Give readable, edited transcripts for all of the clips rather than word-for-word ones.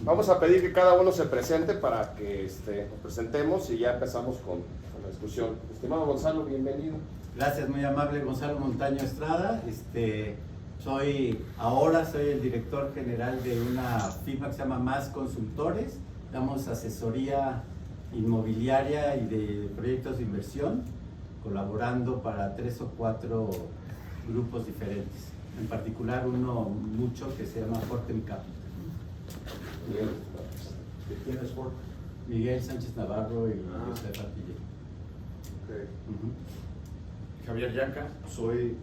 Vamos a pedir que cada uno se presente para que nos presentemos y ya empezamos con la discusión. Estimado Gonzalo, bienvenido. Gracias, muy amable, Gonzalo Montaño Estrada. Soy el director general de una firma que se llama Más Consultores. Damos asesoría inmobiliaria y de proyectos de inversión, colaborando para 3 o 4 grupos diferentes. En particular uno mucho que se llama Fortem Capital. ¿Quién es Fortem? Miguel Sánchez Navarro y José Partille. Okay. Javier Yaca, soy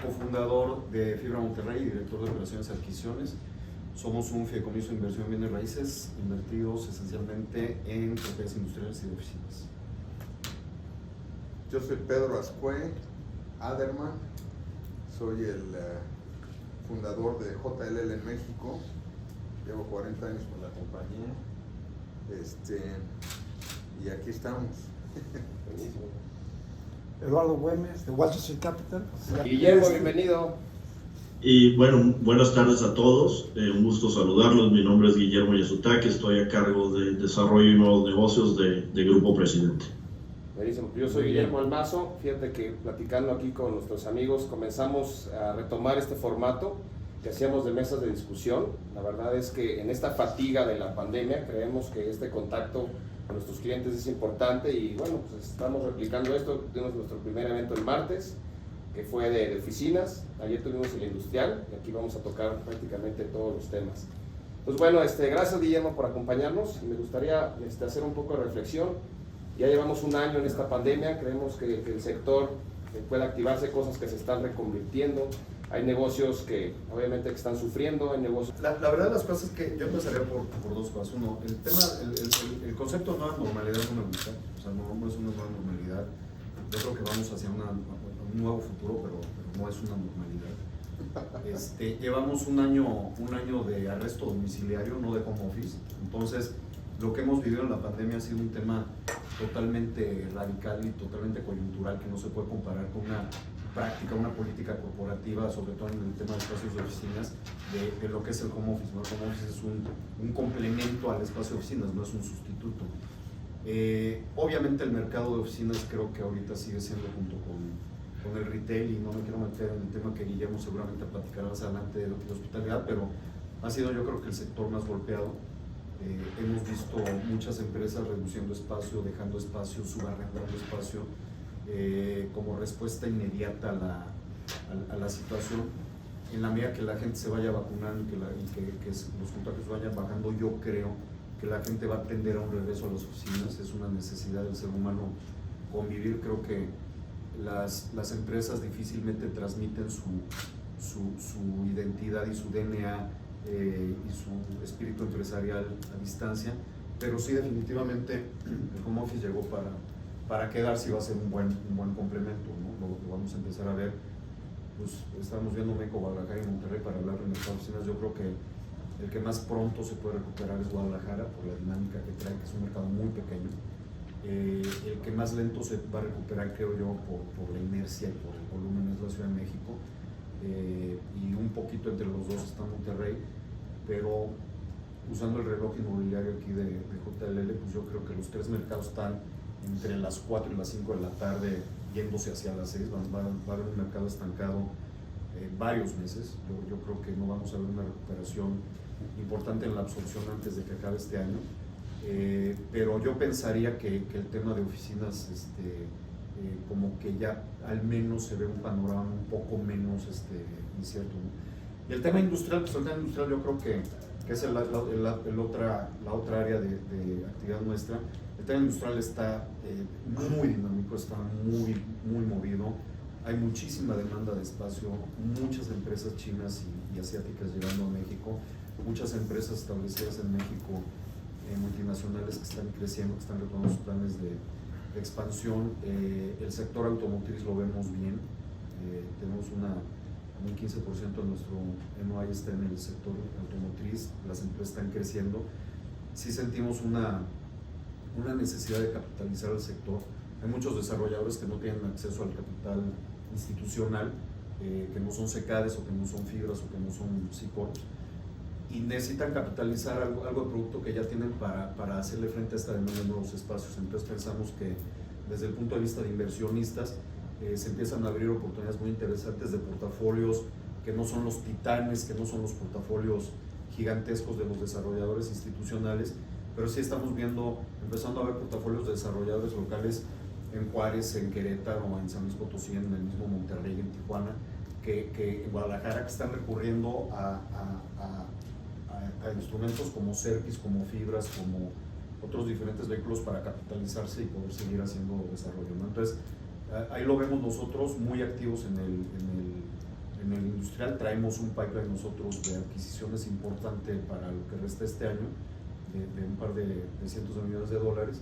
cofundador de Fibra Monterrey y director de operaciones y adquisiciones. Somos un fideicomiso de inversión en bienes raíces, invertidos esencialmente en propiedades industriales y de oficinas. Yo soy Pedro Ascue Aderman, soy el fundador de JLL en México, llevo 40 años con la compañía, y aquí estamos. Buenísimo. Eduardo Güemes, de Wall Street Capital. Guillermo, bienvenido. Y bueno, buenas tardes a todos, un gusto saludarlos. Mi nombre es Guillermo Yasutake, estoy a cargo de desarrollo y nuevos negocios de Grupo Presidente. Buenísimo. Yo soy Guillermo Almazo. Fíjate que platicando aquí con nuestros amigos comenzamos a retomar este formato que hacíamos de mesas de discusión. La verdad es que en esta fatiga de la pandemia creemos que este contacto con nuestros clientes es importante y bueno, pues estamos replicando esto. Tuvimos nuestro primer evento el martes, que fue de oficinas. Ayer tuvimos el industrial y aquí vamos a tocar prácticamente todos los temas. Pues bueno, gracias Guillermo por acompañarnos y me gustaría hacer un poco de reflexión. Ya llevamos un año en esta pandemia, creemos que el sector puede activarse, cosas que se están reconvirtiendo. Hay negocios que obviamente que están sufriendo, hay negocios... La verdad de las cosas es que yo empezaría por 2 cosas. Uno, el concepto de nueva normalidad no me gusta, o sea, no es una nueva normalidad. Yo creo que vamos hacia un nuevo futuro, pero no es una normalidad. Llevamos un año de arresto domiciliario, no de home office. Entonces, lo que hemos vivido en la pandemia ha sido un tema totalmente radical y totalmente coyuntural que no se puede comparar con una práctica, una política corporativa, sobre todo en el tema de espacios de oficinas, de lo que es el home office, ¿no? El home office es un complemento al espacio de oficinas, no es un sustituto. Obviamente el mercado de oficinas creo que ahorita sigue siendo junto con el retail, y no me quiero meter en el tema que Guillermo seguramente platicará más adelante de hospitalidad, pero ha sido yo creo que el sector más golpeado. Hemos visto muchas empresas reduciendo espacio, dejando espacio, subarrendando espacio, como respuesta inmediata a la situación. En la medida que la gente se vaya vacunando y que los contagios vayan bajando, yo creo que la gente va a tender a un regreso a las oficinas. Es una necesidad del ser humano convivir. Creo que las empresas difícilmente transmiten su identidad y su DNA y su espíritu empresarial a distancia, pero sí definitivamente el home office llegó para quedarse y va a ser un buen complemento, ¿no? Lo vamos a empezar a ver. Pues estamos viendo México, Guadalajara y Monterrey para hablar de nuestras oficinas. Yo creo que el que más pronto se puede recuperar es Guadalajara por la dinámica que trae, que es un mercado muy pequeño. El que más lento se va a recuperar, creo yo, por la inercia y por el volumen, es la Ciudad de México. Y un poquito entre los dos está Monterrey, pero usando el reloj inmobiliario aquí de JLL, pues yo creo que los 3 mercados están entre las 4 y las 5 de la tarde yéndose hacia las 6, va a haber un mercado estancado varios meses. Yo creo que no vamos a ver una recuperación importante en la absorción antes de que acabe este año, pero yo pensaría que el tema de oficinas como que ya al menos se ve un panorama un poco menos incierto, ¿no? Y el tema industrial, pues el tema industrial yo creo que es la otra área de actividad nuestra. El tema industrial está muy dinámico, está muy movido. Hay muchísima demanda de espacio, muchas empresas chinas y asiáticas llegando a México, muchas empresas establecidas en México, multinacionales que están creciendo, que están retomando sus planes de expansión. El sector automotriz lo vemos bien, tenemos un 15% de nuestro NOI está en el sector automotriz, las empresas están creciendo. Sí sentimos una necesidad de capitalizar el sector. Hay muchos desarrolladores que no tienen acceso al capital institucional, que no son SECADES o que no son fibras o que no son SICORPs. y necesitan capitalizar algo de producto que ya tienen para hacerle frente a esta demanda de nuevos espacios. Entonces pensamos que desde el punto de vista de inversionistas se empiezan a abrir oportunidades muy interesantes de portafolios que no son los titanes, que no son los portafolios gigantescos de los desarrolladores institucionales, pero sí estamos empezando a ver portafolios de desarrolladores locales en Juárez, en Querétaro, en San Luis Potosí, en el mismo Monterrey, en Tijuana, que en Guadalajara, que están recurriendo a instrumentos como Serpis, como fibras, como otros diferentes vehículos para capitalizarse y poder seguir haciendo desarrollo, ¿no? Entonces, ahí lo vemos nosotros muy activos en el industrial. Traemos un pipeline nosotros de adquisiciones importante para lo que resta este año, de un par de cientos de millones de dólares.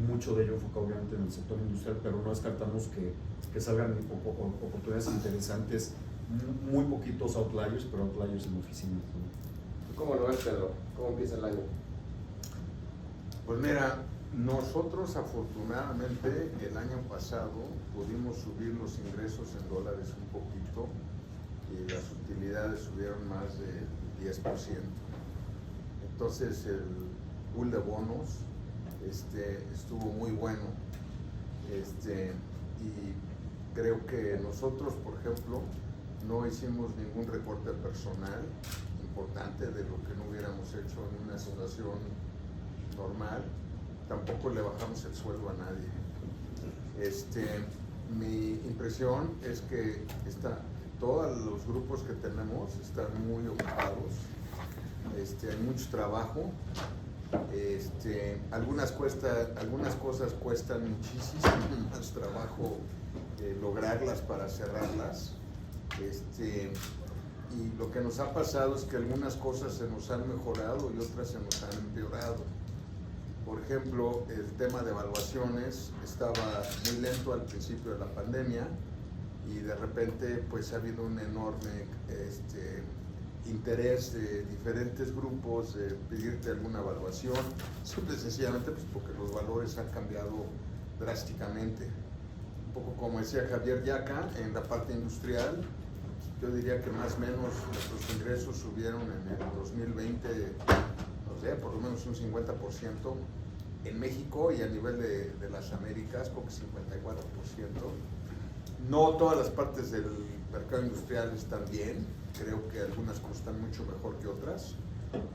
Mucho de ello enfocado obviamente en el sector industrial, pero no descartamos que salgan oportunidades interesantes, muy poquitos outliers, pero outliers en oficinas, ¿no? ¿Cómo lo ves, Pedro? ¿Cómo empieza el año? Pues mira, nosotros afortunadamente el año pasado pudimos subir los ingresos en dólares un poquito y las utilidades subieron más del 10%. Entonces el pool de bonos estuvo muy bueno, y creo que nosotros, por ejemplo, no hicimos ningún recorte personal importante de lo que no hubiéramos hecho en una situación normal. Tampoco le bajamos el sueldo a nadie. Mi impresión es que todos los grupos que tenemos están muy ocupados, hay mucho trabajo. Algunas cosas cuestan muchísimo más trabajo lograrlas para cerrarlas. Y lo que nos ha pasado es que algunas cosas se nos han mejorado y otras se nos han empeorado. Por ejemplo, el tema de evaluaciones estaba muy lento al principio de la pandemia y de repente pues ha habido un enorme interés de diferentes grupos de pedirte alguna evaluación, simple y sencillamente pues porque los valores han cambiado drásticamente. Un poco como decía Javier Yaca, en la parte industrial, yo diría que más o menos nuestros ingresos subieron en el 2020, no sé, por lo menos un 50% en México y a nivel de las Américas, creo que 54%. No todas las partes del mercado industrial están bien, creo que algunas cosas están mucho mejor que otras.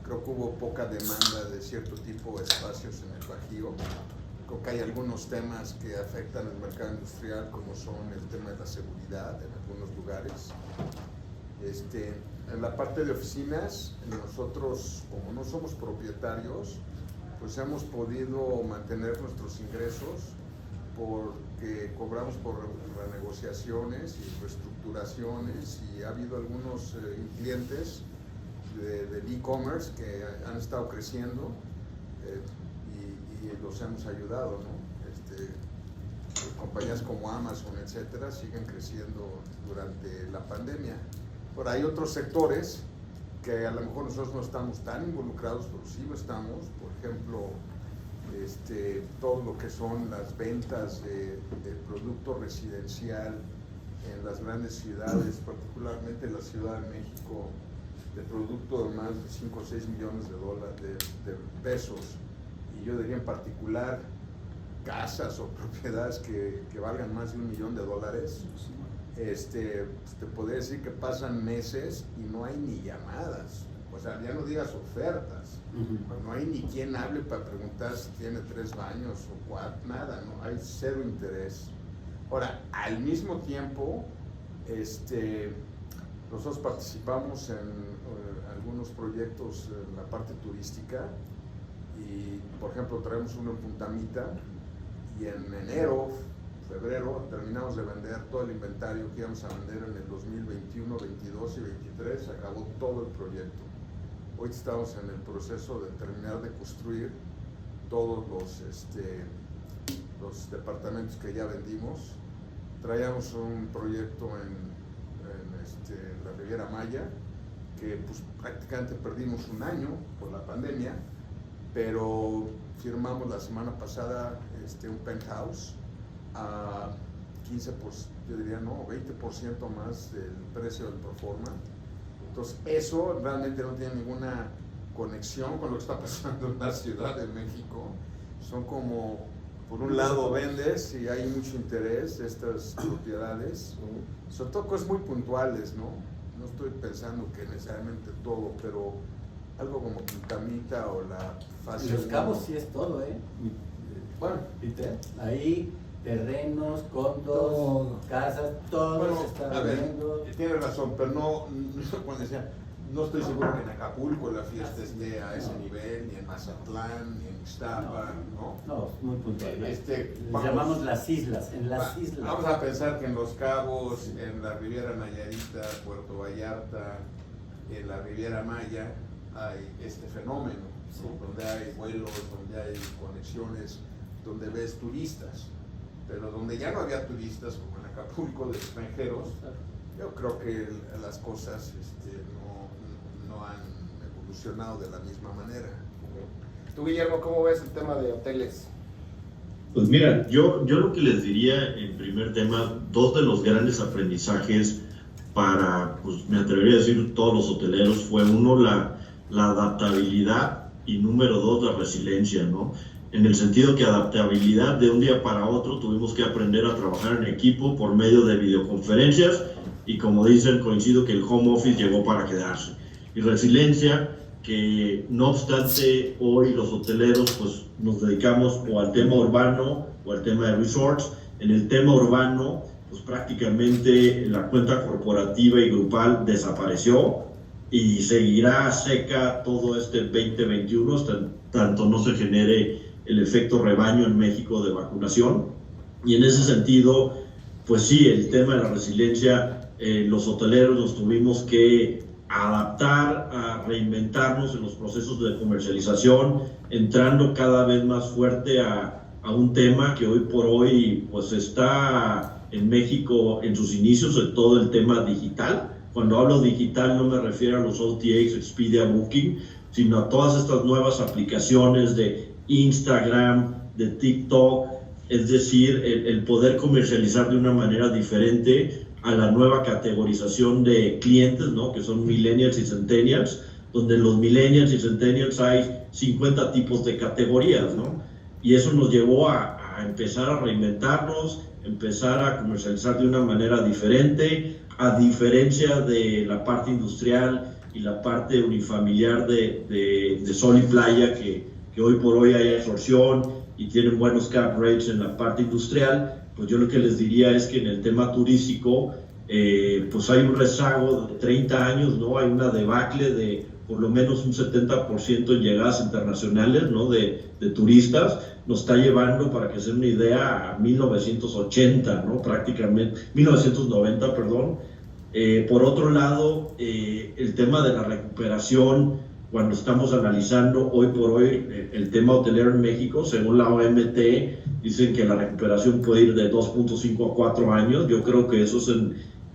Creo que hubo poca demanda de cierto tipo de espacios en el Bajío. Creo que hay algunos temas que afectan el mercado industrial, como son el tema de la seguridad en algunos lugares. En la parte de oficinas, nosotros, como no somos propietarios, pues hemos podido mantener nuestros ingresos porque cobramos por renegociaciones y reestructuraciones, y ha habido algunos clientes del e-commerce que han estado creciendo y los hemos ayudado, ¿no? Compañías como Amazon, etcétera, siguen creciendo durante la pandemia. Ahora, hay otros sectores que a lo mejor nosotros no estamos tan involucrados, pero sí lo estamos. Por ejemplo, todo lo que son las ventas de producto residencial en las grandes ciudades, particularmente en la Ciudad de México, de producto de más de 5 o 6 millones de dólares, de pesos, y yo diría en particular casas o propiedades que valgan más de $1 millón. Te podría decir que pasan meses y no hay ni llamadas, o sea, ya no digas ofertas, no hay ni quien hable para preguntar si tiene 3 baños o 4, nada, no hay, cero interés. Ahora, al mismo tiempo, nosotros participamos en algunos proyectos en la parte turística y, por ejemplo, traemos uno en Punta Mita y en enero, febrero, terminamos de vender todo el inventario que íbamos a vender en el 2021, 22 y 23, se acabó todo el proyecto. Hoy estamos en el proceso de terminar de construir todos los departamentos que ya vendimos. Traíamos un proyecto en la Riviera Maya, que pues prácticamente perdimos un año por la pandemia, pero firmamos la semana pasada un penthouse a 15%, yo diría no, 20% más del precio del proforma, Entonces, eso realmente no tiene ninguna conexión con lo que está pasando en la Ciudad de México. Son como, por un lado vendes y hay mucho interés de estas propiedades, sobre todo cosas muy puntuales, ¿no? No estoy pensando que necesariamente todo, pero algo como Quintamita o la fase En Los Cabos 1. sí es todo, ¿eh? Bueno, ¿Viste? Ahí terrenos, condos, Todo. casas, todo bueno, se está a ver, vendiendo. tiene razón, pero no, cuando decía, no estoy seguro que en Acapulco la fiesta esté a ese nivel, ni en Mazatlán, ni en Ixtapa, ¿no? No, muy puntual. Les Vamos. llamamos las islas, en las islas. Vamos a pensar que en Los Cabos, en la Riviera Nayarita, Puerto Vallarta, en la Riviera Maya, hay este fenómeno, ¿no? Sí. Donde hay vuelos, donde hay conexiones, donde ves turistas, pero donde ya no había turistas, como en Acapulco, de extranjeros, yo creo que las cosas no han evolucionado de la misma manera. Tú, Guillermo, ¿cómo ves el tema de hoteles? Pues mira, yo lo que les diría en primer tema, dos de los grandes aprendizajes para, pues me atrevería a decir, todos los hoteleros, fue uno, la adaptabilidad y número dos, la resiliencia, ¿no? En el sentido que adaptabilidad, de un día para otro tuvimos que aprender a trabajar en equipo por medio de videoconferencias y, como dicen, coincido que el home office llegó para quedarse. Y resiliencia, que no obstante hoy los hoteleros pues nos dedicamos o al tema urbano o al tema de resorts. En el tema urbano pues prácticamente la cuenta corporativa y grupal desapareció y seguirá seca todo este 2021 hasta tanto no se genere el efecto rebaño en México de vacunación. Y en ese sentido pues sí, el tema de la resiliencia, los hoteleros nos tuvimos que adaptar, a reinventarnos en los procesos de comercialización, entrando cada vez más fuerte a un tema que hoy por hoy pues está en México en sus inicios, de todo el tema digital. Cuando hablo digital no me refiero a los OTAs, Expedia, Booking, sino a todas estas nuevas aplicaciones de Instagram, de TikTok, es decir, el poder comercializar de una manera diferente a la nueva categorización de clientes, ¿no? Que son millennials y centennials, donde en los millennials y centennials hay 50 tipos de categorías, ¿no? Y eso nos llevó a empezar a reinventarnos, empezar a comercializar de una manera diferente, a diferencia de la parte industrial y la parte unifamiliar de sol y playa, que hoy por hoy hay absorción y tienen buenos cap rates en la parte industrial. Pues yo lo que les diría es que en el tema turístico, pues hay un rezago de 30 años, ¿no? Hay una debacle de por lo menos un 70% en llegadas internacionales, ¿no? de turistas. Nos está llevando, para que se den una idea, a 1980, ¿no? Prácticamente, 1990, perdón. Por otro lado, el tema de la recuperación, cuando estamos analizando hoy por hoy el tema hotelero en México, según la OMT, dicen que la recuperación puede ir de 2.5 a 4 años. Yo creo que eso es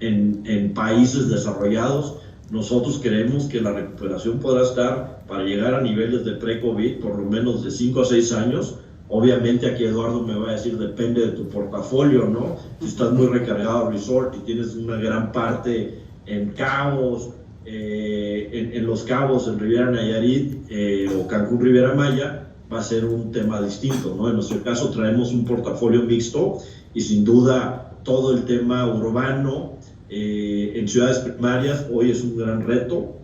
en países desarrollados. Nosotros creemos que la recuperación podrá estar, para llegar a niveles de pre-COVID, por lo menos de 5 a 6 años. Obviamente aquí Eduardo me va a decir, depende de tu portafolio, ¿no? Si estás muy recargado resort y tienes una gran parte en Cabos, en Los Cabos, en Riviera Nayarit o Cancún Riviera Maya, va a ser un tema distinto, ¿no? En nuestro caso traemos un portafolio mixto y sin duda todo el tema urbano en ciudades primarias hoy es un gran reto.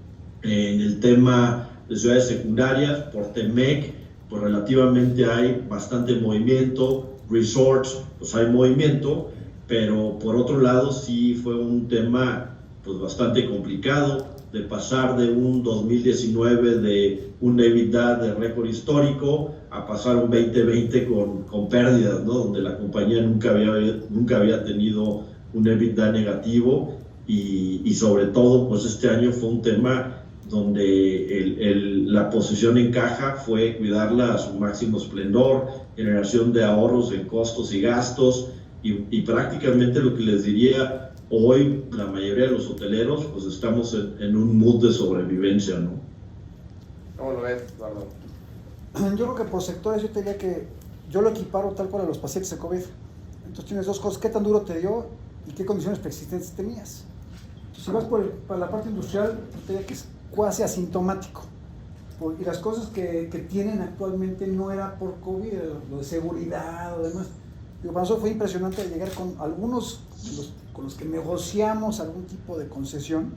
En el tema de ciudades secundarias, por Temec, pues relativamente hay bastante movimiento. Resorts, pues hay movimiento, pero por otro lado sí fue un tema pues bastante complicado, de pasar de un 2019 de un EBITDA de récord histórico a pasar un 2020 con pérdidas, ¿no? Donde la compañía nunca había tenido un EBITDA negativo y sobre todo pues este año fue un tema donde la posición en caja fue cuidarla a su máximo esplendor, generación de ahorros en costos y gastos y prácticamente lo que les diría, hoy la mayoría de los hoteleros pues estamos en un mood de sobrevivencia, ¿no? ¿Cómo lo ves, Eduardo? Yo creo que por sectores yo te diría que yo lo equiparo tal cual a los pacientes de COVID. Entonces tienes dos cosas: qué tan duro te dio y qué condiciones preexistentes tenías. Si vas para la parte industrial, te diría que es cuasi asintomático. Y las cosas que tienen actualmente no era por COVID, era lo de seguridad o demás. Digo, para nosotros fue impresionante llegar con algunos con los que negociamos algún tipo de concesión.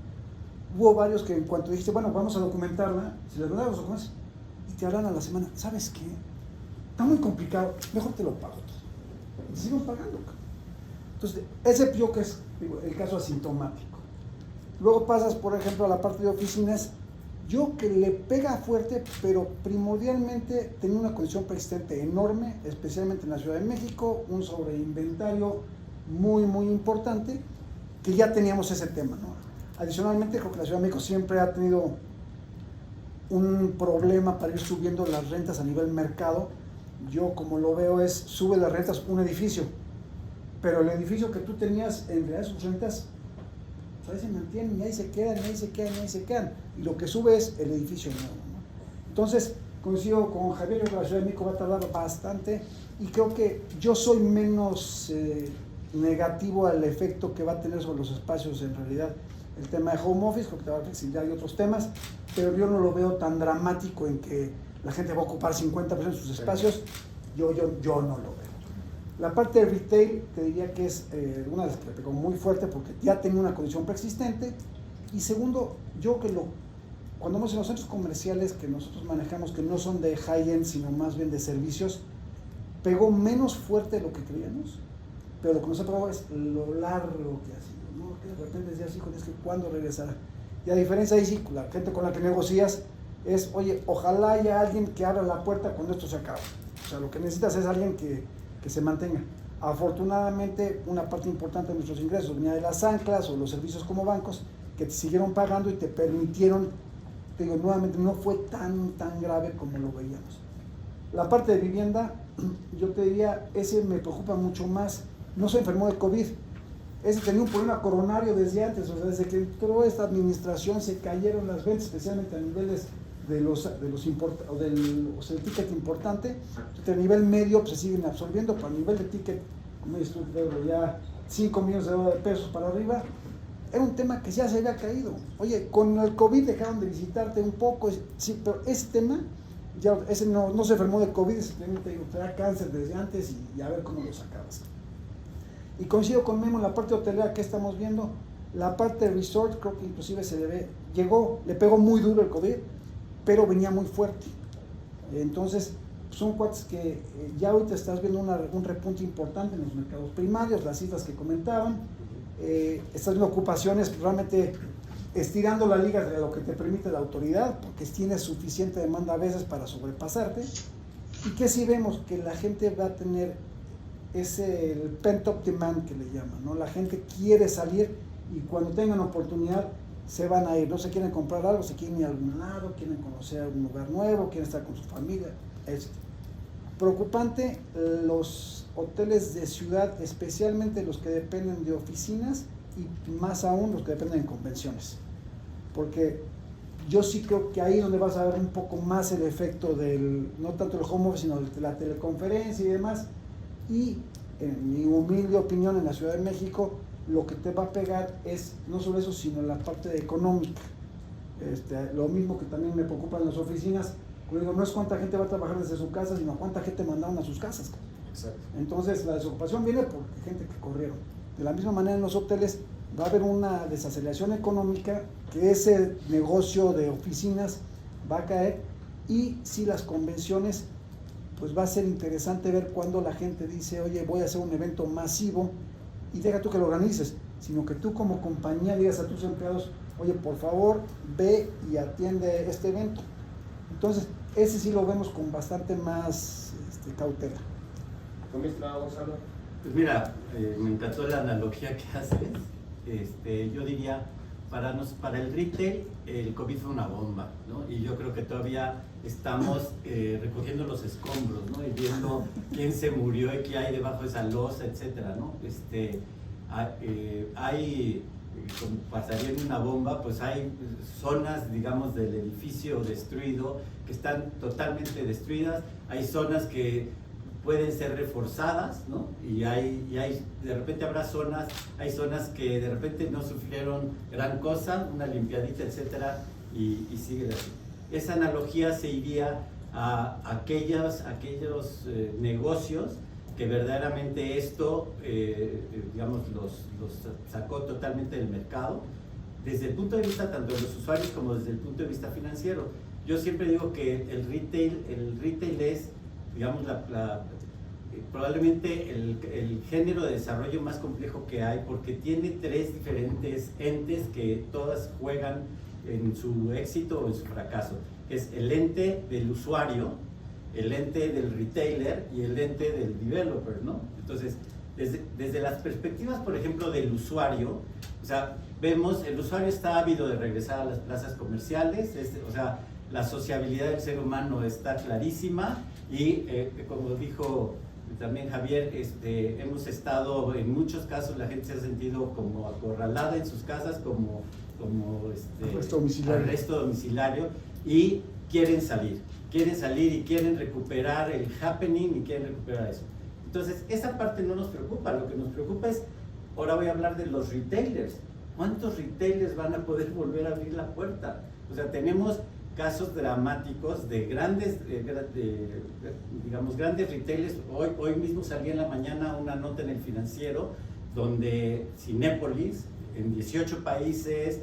Hubo varios que en cuanto dijiste, bueno, vamos a documentarla, si les mandamos los documentos y te hablan a la semana, ¿sabes qué? Está muy complicado, mejor te lo pago todo. Y siguen pagando. Entonces, ese yo que es el caso asintomático. Luego pasas, por ejemplo, a la parte de oficinas. Yo que le pega fuerte, pero primordialmente tenía una condición persistente enorme, especialmente en la Ciudad de México, un sobreinventario muy, muy importante, que ya teníamos ese tema, ¿no? Adicionalmente, creo que la Ciudad de México siempre ha tenido un problema para ir subiendo las rentas a nivel mercado. Yo, como lo veo, es sube las rentas un edificio, pero el edificio que tú tenías, en realidad sus rentas, pues ahí se mantienen, y ahí se quedan, y ahí se quedan, y ahí se quedan. Y lo que sube es el edificio nuevo, ¿no? Entonces, coincido con Javier, yo creo que la Ciudad de México va a tardar bastante, y creo que yo soy menos negativo al efecto que va a tener sobre los espacios en realidad. El tema de home office, creo que te va a flexibilidad y otros temas, pero yo no lo veo tan dramático en que la gente va a ocupar 50% de sus espacios. Yo no lo veo. La parte de retail te diría que es una de las que le pegó muy fuerte porque ya tenía una condición preexistente. Y segundo, yo que cuando vamos en los centros comerciales que nosotros manejamos, que no son de high-end, sino más bien de servicios, pegó menos fuerte de lo que creíamos, pero lo que nos ha pegado es lo largo que ha sido, ¿no? Que de repente decías, hijo, es que ¿cuándo regresará? Y a diferencia de sí, la gente con la que negocias es, oye, ojalá haya alguien que abra la puerta cuando esto se acabe. O sea, lo que necesitas es alguien que se mantenga. Afortunadamente, una parte importante de nuestros ingresos venía de las anclas o los servicios como bancos que te siguieron pagando y te permitieron, te digo, nuevamente no fue tan grave como lo veíamos. La parte de vivienda, yo te diría, ese me preocupa mucho más. No se enfermó de COVID, ese tenía un problema coronario desde antes, o sea, desde que entró esta administración se cayeron las ventas, especialmente a niveles del ticket importante. A nivel medio pues, se siguen absorbiendo, pero a nivel de ticket, como dices tú, ya 5 millones de pesos para arriba, era un tema que ya se había caído. Oye, con el COVID dejaron de visitarte un poco, sí, pero ese tema, ya, ese no se enfermó de COVID, simplemente te da cáncer desde antes y a ver cómo lo sacabas. Y coincido con Memo en la parte hotelera que estamos viendo, la parte de resort, creo que inclusive le pegó muy duro el COVID, pero venía muy fuerte. Entonces, son cuates que ya ahorita estás viendo un repunte importante en los mercados primarios, las cifras que comentaban, estás viendo ocupaciones realmente estirando la liga de lo que te permite la autoridad, porque tienes suficiente demanda a veces para sobrepasarte. Y que sí vemos que la gente va a tener el pent-up demand que le llaman, ¿no? La gente quiere salir y cuando tengan oportunidad se van a ir, no se quieren comprar algo, se quieren ir a algún lado, quieren conocer un lugar nuevo, quieren estar con su familia, etc. Preocupante los hoteles de ciudad, especialmente los que dependen de oficinas y más aún los que dependen de convenciones, porque yo sí creo que ahí es donde vas a ver un poco más el efecto no tanto el home office, sino de la teleconferencia y demás, y en mi humilde opinión en la Ciudad de México, lo que te va a pegar es no solo eso, sino la parte económica. Lo mismo que también me preocupa en las oficinas, digo, no es cuánta gente va a trabajar desde su casa, sino cuánta gente mandaron a sus casas. Exacto. Entonces la desocupación viene por gente que corrieron. De la misma manera en los hoteles va a haber una desaceleración económica, que ese negocio de oficinas va a caer, y si las convenciones, pues va a ser interesante ver cuando la gente dice, oye, voy a hacer un evento masivo, y deja tú que lo organices, sino que tú como compañía digas a tus empleados, oye, por favor, ve y atiende este evento. Entonces, ese sí lo vemos con bastante más cautela. ¿Cómo está, Gonzalo? Pues mira, me encantó la analogía que haces. Yo diría, para el retail, el COVID fue una bomba, ¿no? Y yo creo que todavía estamos recogiendo los escombros, ¿no? Y viendo quién se murió y qué hay debajo de esa losa, etcétera, ¿no? Como pasaría en una bomba, pues hay zonas, digamos, del edificio destruido que están totalmente destruidas. Hay zonas que pueden ser reforzadas, ¿no? Y de repente habrá zonas, hay zonas que de repente no sufrieron gran cosa, una limpiadita, etcétera, y sigue así. Esa analogía se iría a aquellos negocios que verdaderamente esto, digamos, los sacó totalmente del mercado, desde el punto de vista tanto de los usuarios como desde el punto de vista financiero. Yo siempre digo que el retail es, digamos, probablemente el género de desarrollo más complejo que hay, porque tiene 3 diferentes entes que todas juegan en su éxito o en su fracaso. Es el ente del usuario, el ente del retailer y el ente del developer, ¿no? Entonces, desde las perspectivas, por ejemplo, del usuario, o sea, vemos, el usuario está ávido de regresar a las plazas comerciales, o sea, la sociabilidad del ser humano está clarísima y, como dijo también Javier, hemos estado, en muchos casos la gente se ha sentido como acorralada en sus casas, como arresto domiciliario, y quieren salir y quieren recuperar el happening y quieren recuperar eso. Entonces, esa parte no nos preocupa, lo que nos preocupa es, ahora voy a hablar de los retailers. ¿Cuántos retailers van a poder volver a abrir la puerta? O sea, tenemos casos dramáticos de grandes, digamos, grandes retailers. Hoy mismo salía en la mañana una nota en El Financiero donde Cinépolis, en 18 países,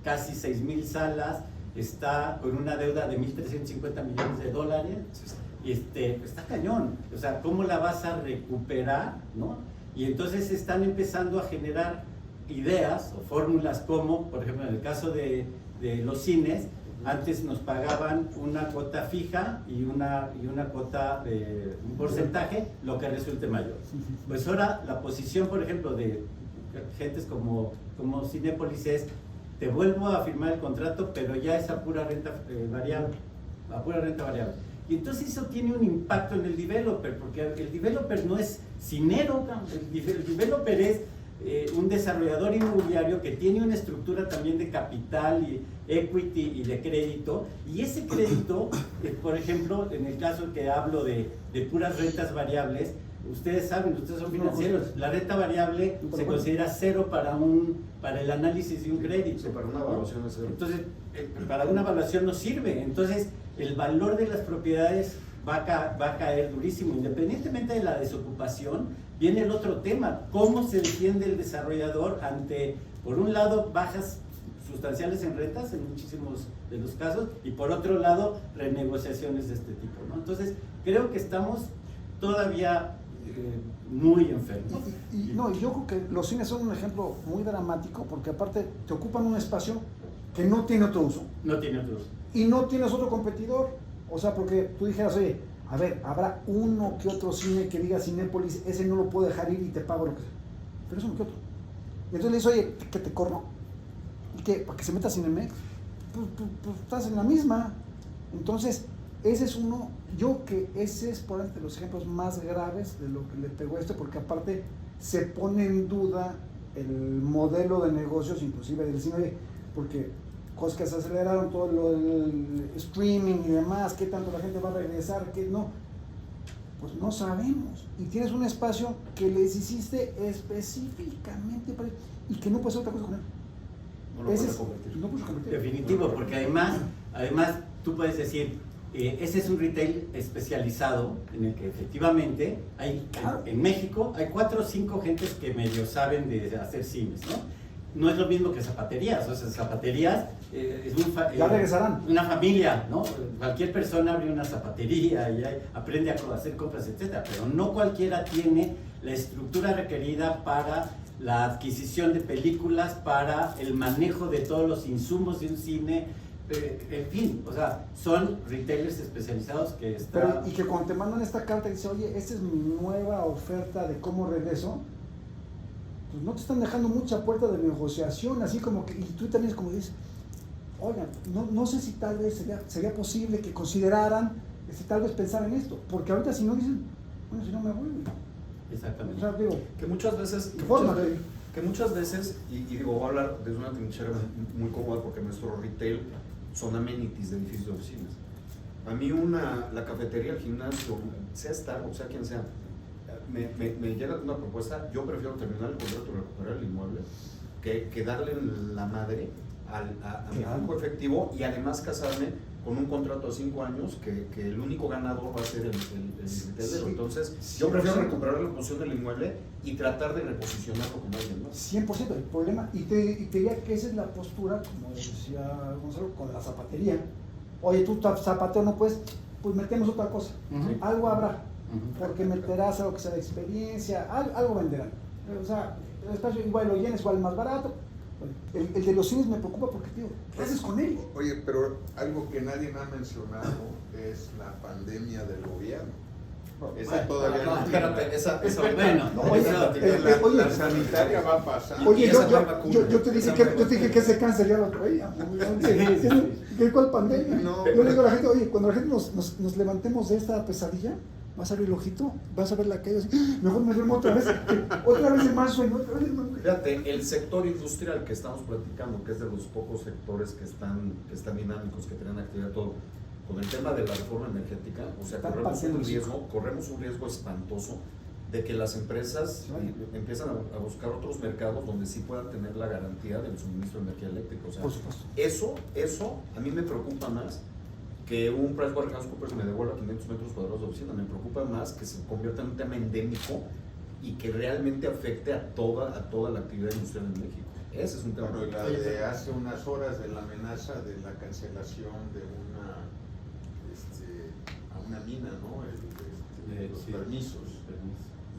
casi 6,000 salas, está con una deuda de $1,350 millones, y está cañón. O sea, ¿cómo la vas a recuperar, no? Y entonces están empezando a generar ideas o fórmulas como, por ejemplo, en el caso de los cines, antes nos pagaban una cuota fija y una cuota de un porcentaje, lo que resulte mayor. Pues ahora la posición, por ejemplo, de gentes como Cinépolis es: te vuelvo a firmar el contrato, pero ya es a pura renta variable. Y entonces eso tiene un impacto en el developer, porque el developer no es cinero, el developer es un desarrollador inmobiliario que tiene una estructura también de capital y equity y de crédito, y ese crédito, por ejemplo, en el caso que hablo de puras rentas variables, ustedes saben, ustedes son financieros, la renta variable se considera cero para el análisis de un crédito. Sí, para una evaluación es cero. Entonces, para una evaluación no sirve. Entonces, el valor de las propiedades va a caer durísimo. Independientemente de la desocupación, viene el otro tema: cómo se defiende el desarrollador ante, por un lado, bajas sustanciales en rentas en muchísimos de los casos, y por otro lado, renegociaciones de este tipo, ¿no? Entonces, creo que estamos todavía muy enfermos. Y yo creo que los cines son un ejemplo muy dramático, porque aparte te ocupan un espacio que no tiene otro uso. No tiene otro uso. Y no tienes otro competidor. O sea, porque tú dijeras, oye, a ver, habrá uno que otro cine que diga Cinépolis, ese no lo puedo dejar ir y te pago lo que sea. Pero es uno que otro. Y entonces le dices, oye, que te corro. ¿Y qué? ¿Para que se meta Cinemex? Pues estás en la misma. Entonces, ese es uno, ese es por ejemplo de los ejemplos más graves de lo que le pegó esto, porque aparte se pone en duda el modelo de negocios, inclusive del cine, porque cosas que se aceleraron, todo lo del streaming y demás, qué tanto la gente va a regresar, qué no, pues no sabemos. Y tienes un espacio que les hiciste específicamente para, y que no puedes hacer otra cosa con él. No lo puedes convertir. No puedes convertir. Definitivo, porque además tú puedes decir, ese es un retail especializado en el que efectivamente en México hay 4 o 5 gentes que medio saben de hacer cines, ¿no? No es lo mismo que zapaterías, o sea, zapaterías es ya regresarán. una familia, ¿no? Cualquier persona abre una zapatería y aprende a hacer compras, etcétera, pero no cualquiera tiene la estructura requerida para la adquisición de películas, para el manejo de todos los insumos de un cine. En fin, o sea, son retailers especializados que están... Y que cuando te mandan esta carta y dicen, oye, esta es mi nueva oferta de cómo regreso, pues no te están dejando mucha puerta de negociación, así como que, y tú también es como dices, oigan, no sé si tal vez sería posible que consideraran, si tal vez pensar en esto, porque ahorita si no dicen, bueno, si no me voy. Exactamente. O sea, digo, Que muchas veces, y digo, voy a hablar desde una trinchera muy cómoda, porque nuestro retail son amenities de edificios de oficinas. A mí la cafetería, el gimnasio, sea Starbucks, sea quien sea, me llega una propuesta, yo prefiero terminar el contrato y recuperar el inmueble que darle la madre a mi flujo efectivo y además casarme con un contrato a 5 años que el único ganador va a ser el tendero. Entonces, yo prefiero recuperar la posición del inmueble y tratar de reposicionarlo con alguien más. 100% el problema, y te diría que esa es la postura, como decía Gonzalo, con la zapatería. Oye, tú zapateo no puedes, pues metemos otra cosa, algo habrá, porque meterás algo que sea de experiencia, algo venderán. O sea, el espacio igual lo llenes, igual más barato. El de los cines me preocupa porque, tío, ¿qué haces con él? Oye, pero algo que nadie me ha mencionado es la pandemia del gobierno. Esa todavía no. Espérate, esa bueno, La sanitaria va a pasar. Oye, yo te dije que ese cáncer ya lo traía. ¿Cuál pandemia? No, yo le digo a la gente, oye, cuando la gente nos levantemos de esta pesadilla, vas a ver el ojito, vas a ver la caída, así, mejor me duermo otra vez en más sueño, otra vez en más. Fíjate, el sector industrial que estamos platicando, que es de los pocos sectores que están dinámicos, que tienen actividad todo, con el tema de la reforma energética, o sea, corremos un riesgo espantoso de que las empresas empiezan a buscar otros mercados donde sí puedan tener la garantía del suministro de energía eléctrica. O sea, por supuesto. Eso a mí me preocupa más que un PricewaterhouseCoopers me devuelva 500 metros cuadrados de oficina. Me preocupa más que se convierta en un tema endémico y que realmente afecte a toda la actividad industrial en México. Ese es un tema. Bueno, y la de hace unas horas de la amenaza de la cancelación de a una mina, ¿no? Los permisos.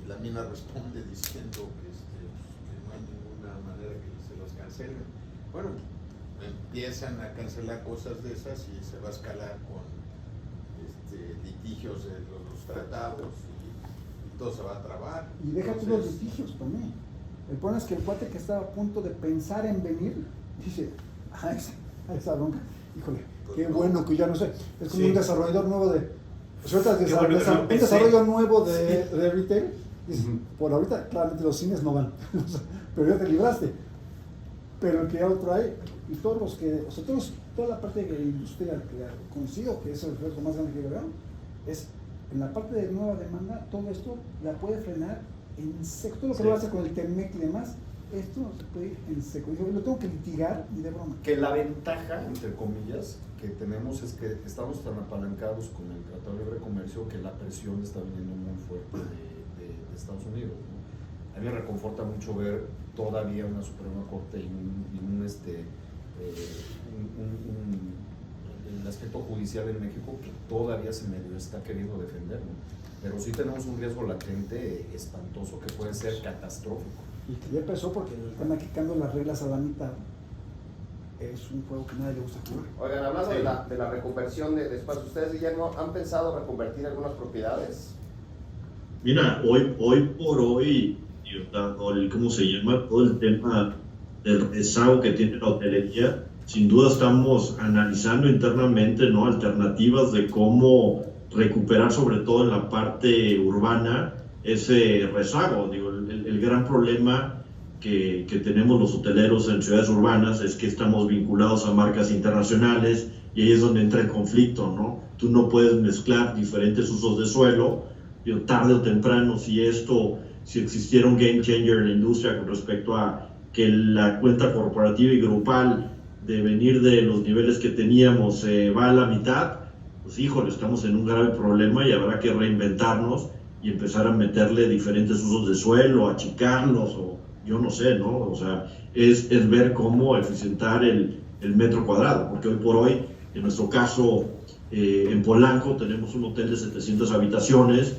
Y la mina responde diciendo que no hay ninguna manera que se los cancelen. Bueno, empiezan a cancelar cosas de esas y se va a escalar con litigios de los tratados y todo se va a trabar. Y deja tú los litigios también. El problema es que el cuate que estaba a punto de pensar en venir dice, esa bronca, híjole, qué bueno que ya no sé. Es como un desarrollador nuevo un desarrollo nuevo de retail. Dices, por ahorita claramente los cines no van, pero ya te libraste. Pero el que otro hay, y todos los que, o sea, toda la parte industrial que coincido que es el riesgo más grande que veo, es en la parte de nueva demanda, todo esto la puede frenar en seco. Todo lo que lo hace con el TEMEC y demás, esto no se puede ir en seco. Yo lo tengo que litigar y de broma. Que la ventaja, entre comillas, que tenemos es que estamos tan apalancados con el Tratado de Libre Comercio que la presión está viniendo muy fuerte de Estados Unidos, ¿no? A mí me reconforta mucho ver todavía una Suprema Corte y el aspecto judicial en México que todavía se medio está queriendo defender, ¿no? Pero sí tenemos un riesgo latente espantoso que puede ser catastrófico. Y que ya empezó porque el tema que cambian las reglas a la mitad es un juego que nadie le gusta jugar. Oigan, hablando de la reconversión de espacios, ¿ustedes, Guillermo, han pensado reconvertir algunas propiedades? Mira, hoy por hoy, ¿cómo se llama? Todo el tema del rezago que tiene la hotelería, sin duda estamos analizando internamente, ¿no? Alternativas de cómo recuperar, sobre todo en la parte urbana, ese rezago. Digo, el gran problema que tenemos los hoteleros en ciudades urbanas es que estamos vinculados a marcas internacionales y ahí es donde entra el conflicto, ¿no? Tú no puedes mezclar diferentes usos de suelo. Digo, tarde o temprano, si existiera un game changer en la industria con respecto a que la cuenta corporativa y grupal de venir de los niveles que teníamos va a la mitad, pues híjole, estamos en un grave problema y habrá que reinventarnos y empezar a meterle diferentes usos de suelo, achicarlos o yo no sé, ¿no? O sea, es ver cómo eficientar el metro cuadrado, porque hoy por hoy, en nuestro caso, en Polanco tenemos un hotel de 700 habitaciones,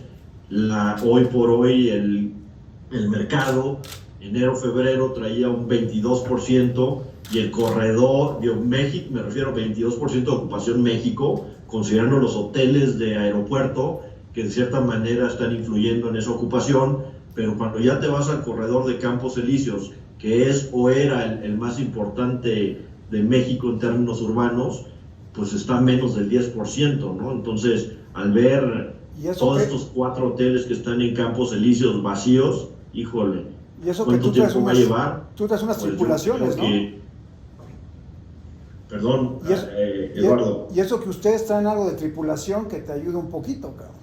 hoy por hoy el mercado, enero, febrero traía un 22% y el corredor, México, me refiero a 22% de ocupación México, considerando los hoteles de aeropuerto, que de cierta manera están influyendo en esa ocupación, pero cuando ya te vas al corredor de Campos Elíseos, que es o era el más importante de México en términos urbanos, pues está menos del 10%, ¿no? Entonces, al ver todos estos 4 hoteles que están en Campos Elíseos vacíos, híjole, y eso ¿cuánto tiempo va a llevar? Tú traes unas pues tripulaciones, ¿no? Perdón, Y eso- Eduardo. Y eso que ustedes traen algo de tripulación que te ayuda un poquito, cabrón.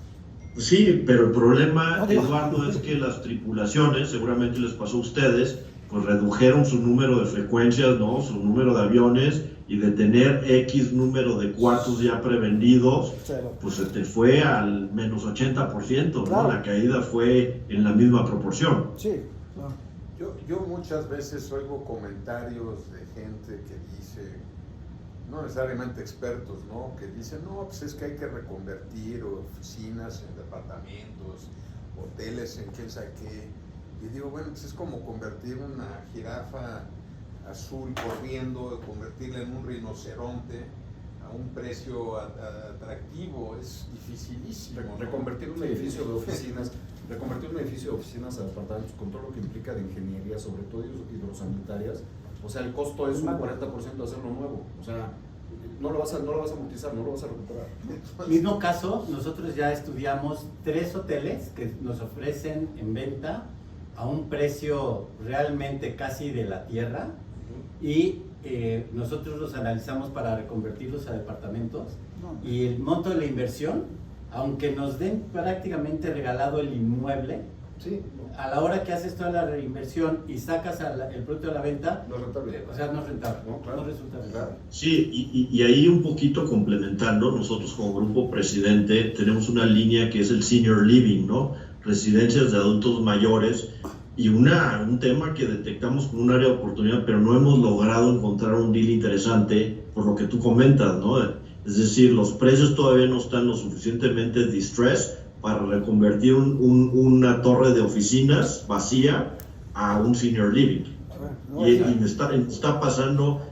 Sí, pero el problema, No, digo- Eduardo, es que las tripulaciones, seguramente les pasó a ustedes, pues redujeron su número de frecuencias, ¿no? Su número de aviones, y de tener X número de cuartos ya prevendidos, Cero. pues se te fue al menos 80%, ¿no? Claro. La caída fue en la misma proporción. Sí, claro. Yo muchas veces oigo comentarios de gente que dice, no necesariamente expertos, ¿no? Que dicen, no, pues es que hay que reconvertir oficinas en departamentos, hoteles en quién sabe qué. Y digo, bueno, pues es como convertir una jirafa azul corriendo, convertirla en un rinoceronte a un precio atractivo, es dificilísimo, ¿no? Reconvertir un edificio de oficinas, a departamentos con todo lo que implica de ingeniería, sobre todo hidrosanitarias, o sea, el costo es un 40% hacerlo nuevo, o sea, no lo vas a amortizar, no lo vas a recuperar. Mismo caso, nosotros ya estudiamos 3 hoteles que nos ofrecen en venta a un precio realmente casi de la tierra, y nosotros los analizamos para reconvertirlos a departamentos, No. y el monto de la inversión, aunque nos den prácticamente regalado el inmueble, Sí, a la hora que haces toda la reinversión y sacas el producto a la venta, no es rentable. o sea, no es rentable, No, claro. no resulta rentable. Claro. Sí, y ahí un poquito complementando, nosotros como Grupo Presidente tenemos una línea que es el Senior Living, ¿no? Residencias de adultos mayores, y un tema que detectamos como un área de oportunidad, pero no hemos logrado encontrar un deal interesante por lo que tú comentas, ¿no? Es decir, los precios todavía no están lo suficientemente distressed para reconvertir una torre de oficinas vacía a un Senior Living. A ver, no, Y me está pasando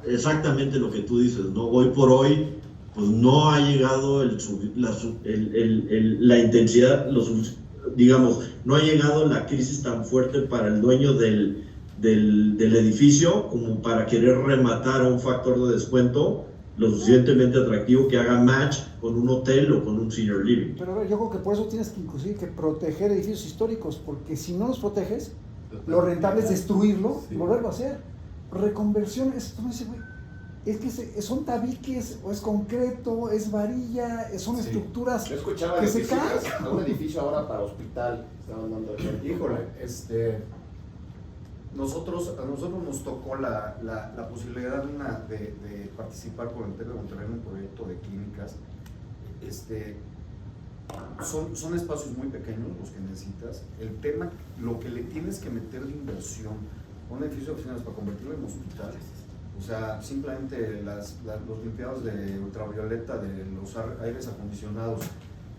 exactamente lo que tú dices, ¿no? Hoy por hoy, pues no ha llegado la intensidad, digamos, no ha llegado la crisis tan fuerte para el dueño del edificio como para querer rematar a un factor de descuento lo suficientemente atractivo que haga match con un hotel o con un senior living. Pero a ver, yo creo que por eso tienes que inclusive que proteger edificios históricos, porque si no los proteges, lo rentable es destruirlo y volverlo a hacer. Reconversión, esto me dice, güey, es que son tabiques, o es concreto, es varilla, son estructuras Yo escuchaba que se visitas caen. a un edificio ahora para hospital, estaban dando ejemplo. Híjole, a nosotros nos tocó la posibilidad de participar con el TEC de Monterrey en un proyecto de clínicas. Son espacios muy pequeños los que necesitas. El tema, lo que le tienes que meter de inversión a un edificio de oficinas para convertirlo en hospital, o sea, simplemente los limpiados de ultravioleta, de los aires acondicionados,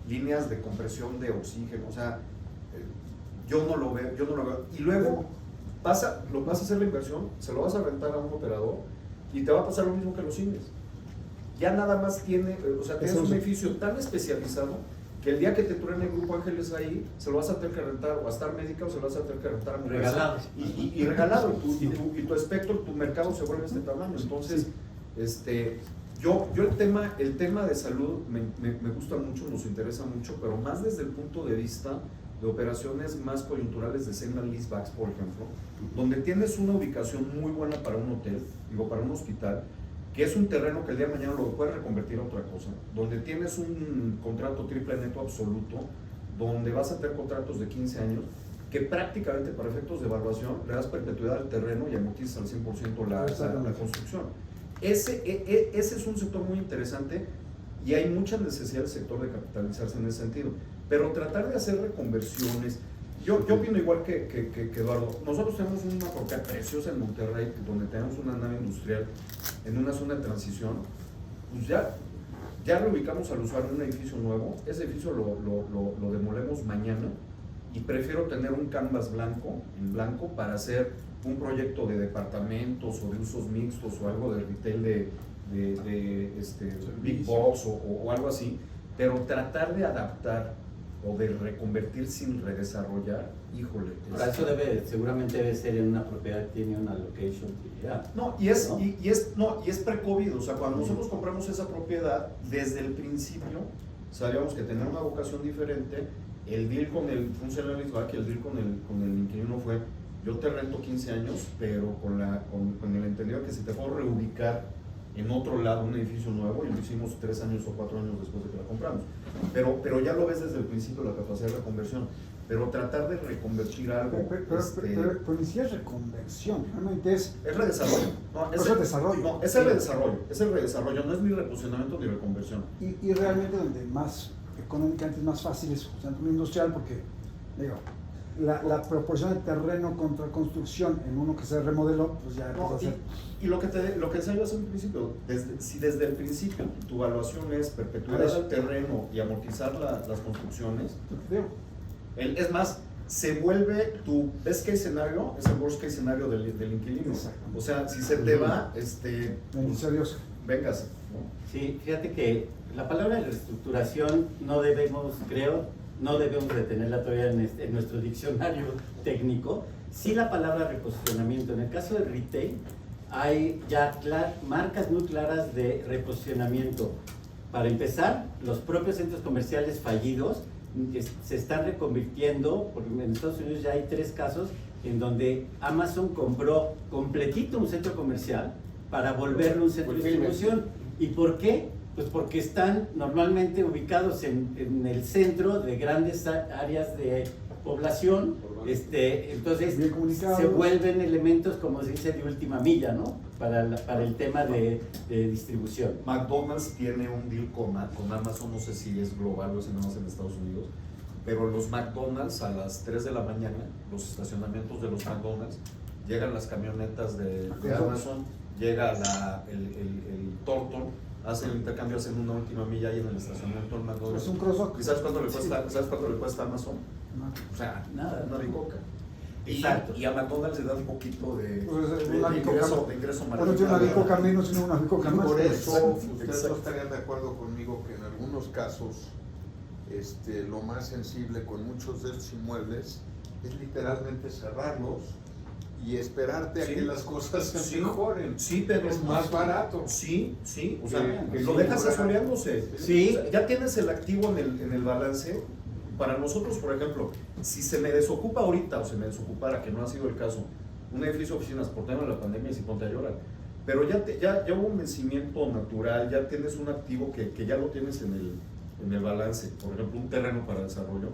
líneas de compresión de oxígeno, o sea, yo no lo veo. Y luego vas a hacer la inversión, se lo vas a rentar a un operador y te va a pasar lo mismo que los cines. Ya nada más tienes un edificio tan especializado que el día que te truene el Grupo Ángeles ahí, se lo vas a tener que rentar o a Star Médica o se lo vas a tener que rentar a Mujer. Regalado. Y regalado, y tu espectro, tu mercado se vuelve de este tamaño. Entonces, yo el tema de salud me gusta mucho, nos interesa mucho, pero más desde el punto de vista de operaciones más coyunturales de sale and leasebacks, por ejemplo, donde tienes una ubicación muy buena para un hotel, para un hospital, que es un terreno que el día de mañana lo puedes reconvertir a otra cosa, donde tienes un contrato triple neto absoluto, donde vas a tener contratos de 15 años, que prácticamente para efectos de evaluación le das perpetuidad al terreno y amortizas al 100% la construcción. Ese es un sector muy interesante y hay mucha necesidad del sector de capitalizarse en ese sentido, pero tratar de hacer reconversiones. Yo opino igual que Eduardo. Nosotros tenemos una propiedad preciosa en Monterrey, donde tenemos una nave industrial en una zona de transición. Pues ya reubicamos al usuario en un edificio nuevo. Ese edificio lo demolemos mañana y prefiero tener un canvas en blanco para hacer un proyecto de departamentos o de usos mixtos o algo de retail de big box o algo así, pero tratar de adaptar o de reconvertir sin redesarrollar, híjole. Para eso seguramente debe ser en una propiedad que tiene una location y ya. Y es pre-COVID, o sea, cuando nosotros compramos esa propiedad, desde el principio sabíamos que tenía una vocación diferente. El deal con el sale and leaseback, el deal con el inquilino fue: yo te rento 15 años, pero con el entendido que si te puedo reubicar en otro lado, un edificio nuevo, y lo hicimos 3 años o 4 años después de que la compramos. Pero ya lo ves desde el principio, la capacidad de reconversión. Pero tratar de reconvertir algo... Pero ni siquiera es reconversión, realmente es redesarrollo. No, es el desarrollo. No, es el redesarrollo, no es ni reposicionamiento ni reconversión. Y realmente donde más económicamente es más fácil es el centro industrial, porque digo, la proporción de terreno contra construcción en uno que se remodeló, pues ya No, puede ser. y lo que decía yo hace un principio, si desde el principio tu evaluación es perpetuar el terreno y amortizar las construcciones, es más, se vuelve tu best case scenario, es el worst case scenario del inquilino. O sea, si se te va, Bendito Dios. véngase, ¿no? Sí, fíjate que la palabra reestructuración no debemos de tenerla todavía en nuestro diccionario técnico. Sí, la palabra reposicionamiento. En el caso del retail, hay ya marcas muy claras de reposicionamiento. Para empezar, los propios centros comerciales fallidos se están reconvirtiendo, porque en Estados Unidos ya hay 3 casos en donde Amazon compró completito un centro comercial para volverlo un centro de distribución. ¿Y por qué? Pues porque están normalmente ubicados en el centro de grandes áreas de población, entonces se vuelven elementos, como se dice, de última milla, ¿no? Para el tema de distribución. McDonald's tiene un deal con Amazon, no sé si es global o es nada más en Estados Unidos, pero los McDonald's a las 3 de la mañana, los estacionamientos de los McDonald's, llegan las camionetas de Amazon, llega el Thornton, hacen el intercambio, hacen una última milla ahí en el estacionamiento del McDonald's. Es un cross-dock. ¿Y sabes cuánto le cuesta a Amazon? No. O sea, nada. Una bicoca. Exacto. Y a McDonald's le da un poquito de Una ingreso Bueno, tiene una bicoca menos, sino una bicoca más. Por eso, ustedes Exacto. no estarían de acuerdo conmigo que en algunos casos lo más sensible con muchos de estos inmuebles es literalmente cerrarlos y esperarte a que las cosas se mejoren. Sí, pero es más barato. Sí, o sea, Que lo dejas asoleándose. Sí. O sea, ya tienes el activo en el balance. Para nosotros, por ejemplo, si se me desocupa ahorita o se me desocupara, que no ha sido el caso, un edificio de oficinas por tema de la pandemia, y si ponte a llorar, pero ya hubo un vencimiento natural, ya tienes un activo que ya lo tienes en el balance, por ejemplo, un terreno para desarrollo.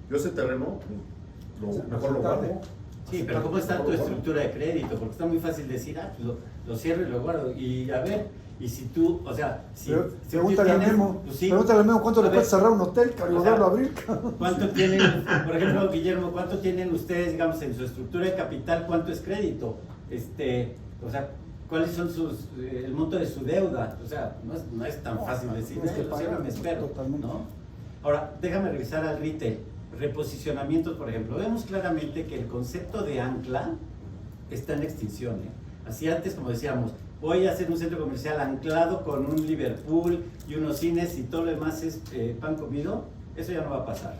Yo ese terreno mejor lo guardo. Sí, pero ¿cómo está tu estructura de crédito? Porque está muy fácil decir, lo cierro y lo guardo. Y a ver, y si tú, o sea, Pregúntale a Memo, pregúntale a Memo cuánto le puede cerrar un hotel para volverlo a abrir. ¿Cuánto tienen, por ejemplo, Guillermo, cuánto tienen ustedes, digamos, en su estructura de capital, cuánto es crédito? O sea, ¿cuáles son el monto de su deuda? O sea, no es tan fácil decir, es que lo cierro, me espero, totalmente. ¿no? Ahora, déjame revisar al retail. Reposicionamientos, por ejemplo, vemos claramente que el concepto de ancla está en extinción. Así antes, como decíamos, voy a hacer un centro comercial anclado con un Liverpool y unos cines y todo lo demás es pan comido, eso ya no va a pasar.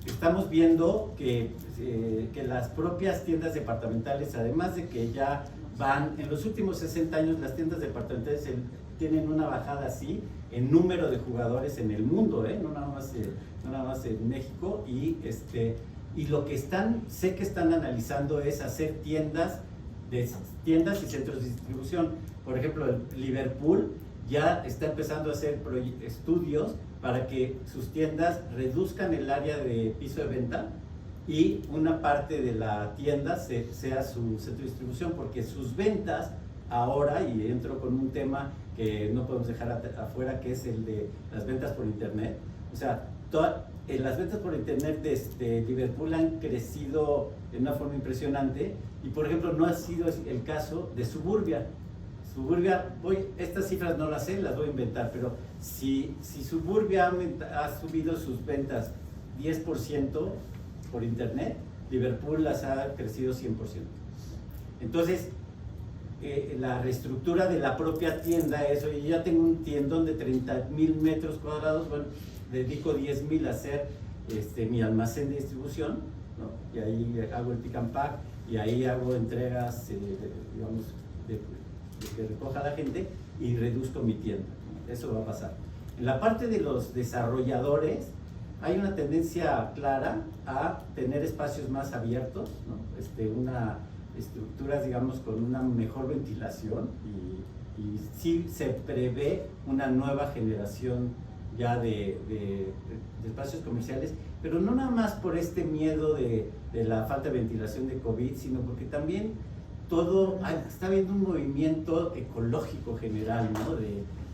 Estamos viendo que las propias tiendas departamentales, además de que ya van, en los últimos 60 años las tiendas departamentales tienen una bajada así en número de jugadores en el mundo, no nada más en México, y lo que sé que están analizando es hacer tiendas y centros de distribución. Por ejemplo, el Liverpool ya está empezando a hacer estudios para que sus tiendas reduzcan el área de piso de venta y una parte de la tienda sea su centro de distribución, porque sus ventas ahora, y entro con un tema que no podemos dejar afuera, que es el de las ventas por internet. O sea, las ventas por internet de Liverpool han crecido de una forma impresionante, y por ejemplo no ha sido el caso de Suburbia. Estas cifras no las sé, las voy a inventar, pero si Suburbia ha subido sus ventas 10% por internet, Liverpool las ha crecido 100%. Entonces, la reestructura de la propia tienda es, oye, ya tengo un tiendón de 30,000 metros cuadrados, bueno, dedico 10,000 a hacer mi almacén de distribución, ¿no? Y ahí hago el pick and pack, y ahí hago entregas, digamos, de que recoja la gente, y reduzco mi tienda, ¿no? Eso va a pasar. En la parte de los desarrolladores, hay una tendencia clara a tener espacios más abiertos, ¿no? estructuras, digamos, con una mejor ventilación y sí se prevé una nueva generación ya de espacios comerciales, pero no nada más por este miedo de la falta de ventilación de COVID, sino porque también está habiendo un movimiento ecológico general, ¿no?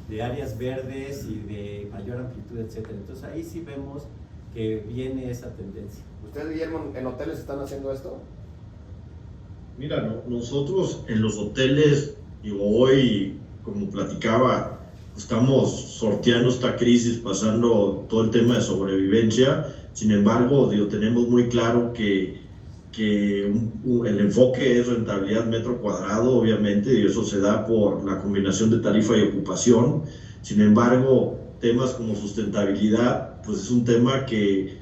de áreas verdes y de mayor amplitud, etcétera. Entonces ahí sí vemos que viene esa tendencia. ¿Ustedes, Guillermo, en hoteles están haciendo esto? Mira, nosotros en los hoteles, hoy, como platicaba, estamos sorteando esta crisis, pasando todo el tema de sobrevivencia. Sin embargo, tenemos muy claro que el enfoque es rentabilidad metro cuadrado, obviamente, y eso se da por la combinación de tarifa y ocupación. Sin embargo, temas como sustentabilidad, pues es un tema que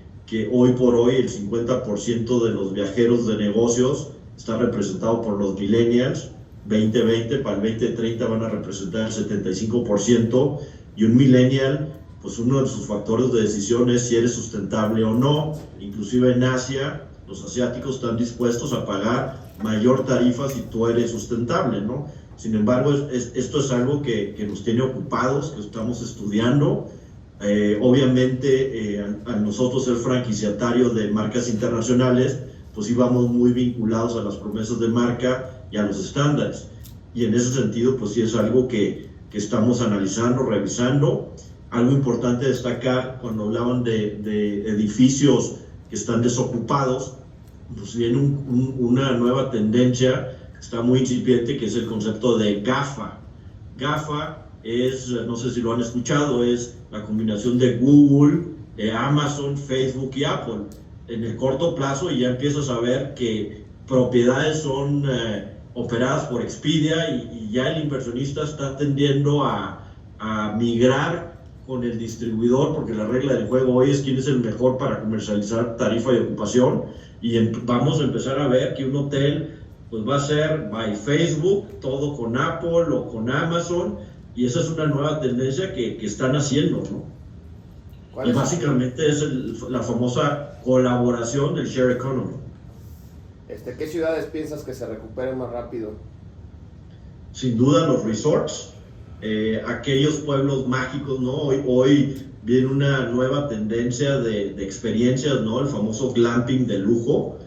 hoy por hoy el 50% de los viajeros de negocios está representado por los millennials. 2020 para el 2030 van a representar el 75%, y un millennial, pues uno de sus factores de decisión es si eres sustentable o no. Inclusive en Asia, los asiáticos están dispuestos a pagar mayor tarifa si tú eres sustentable, ¿no? Sin embargo, esto es algo que nos tiene ocupados, que estamos estudiando. Obviamente, al nosotros ser franquiciatario de marcas internacionales, pues íbamos muy vinculados a las promesas de marca y a los estándares. Y en ese sentido, pues sí es algo que estamos analizando, revisando. Algo importante destacar, cuando hablaban de edificios que están desocupados, pues viene una nueva tendencia que está muy incipiente, que es el concepto de GAFA. GAFA es, no sé si lo han escuchado, es la combinación de Google, Amazon, Facebook y Apple. En el corto plazo ya empiezas a ver que propiedades son operadas por Expedia y ya el inversionista está tendiendo a migrar con el distribuidor, porque la regla del juego hoy es quién es el mejor para comercializar tarifa y ocupación, y vamos a empezar a ver que un hotel pues va a ser by Facebook, todo con Apple o con Amazon, y esa es una nueva tendencia que están haciendo, ¿no? Y básicamente es la famosa colaboración del share economy. ¿Qué ciudades piensas que se recuperen más rápido? Sin duda los resorts, aquellos pueblos mágicos, ¿no? Hoy viene una nueva tendencia de experiencias, ¿no? El famoso glamping de lujo.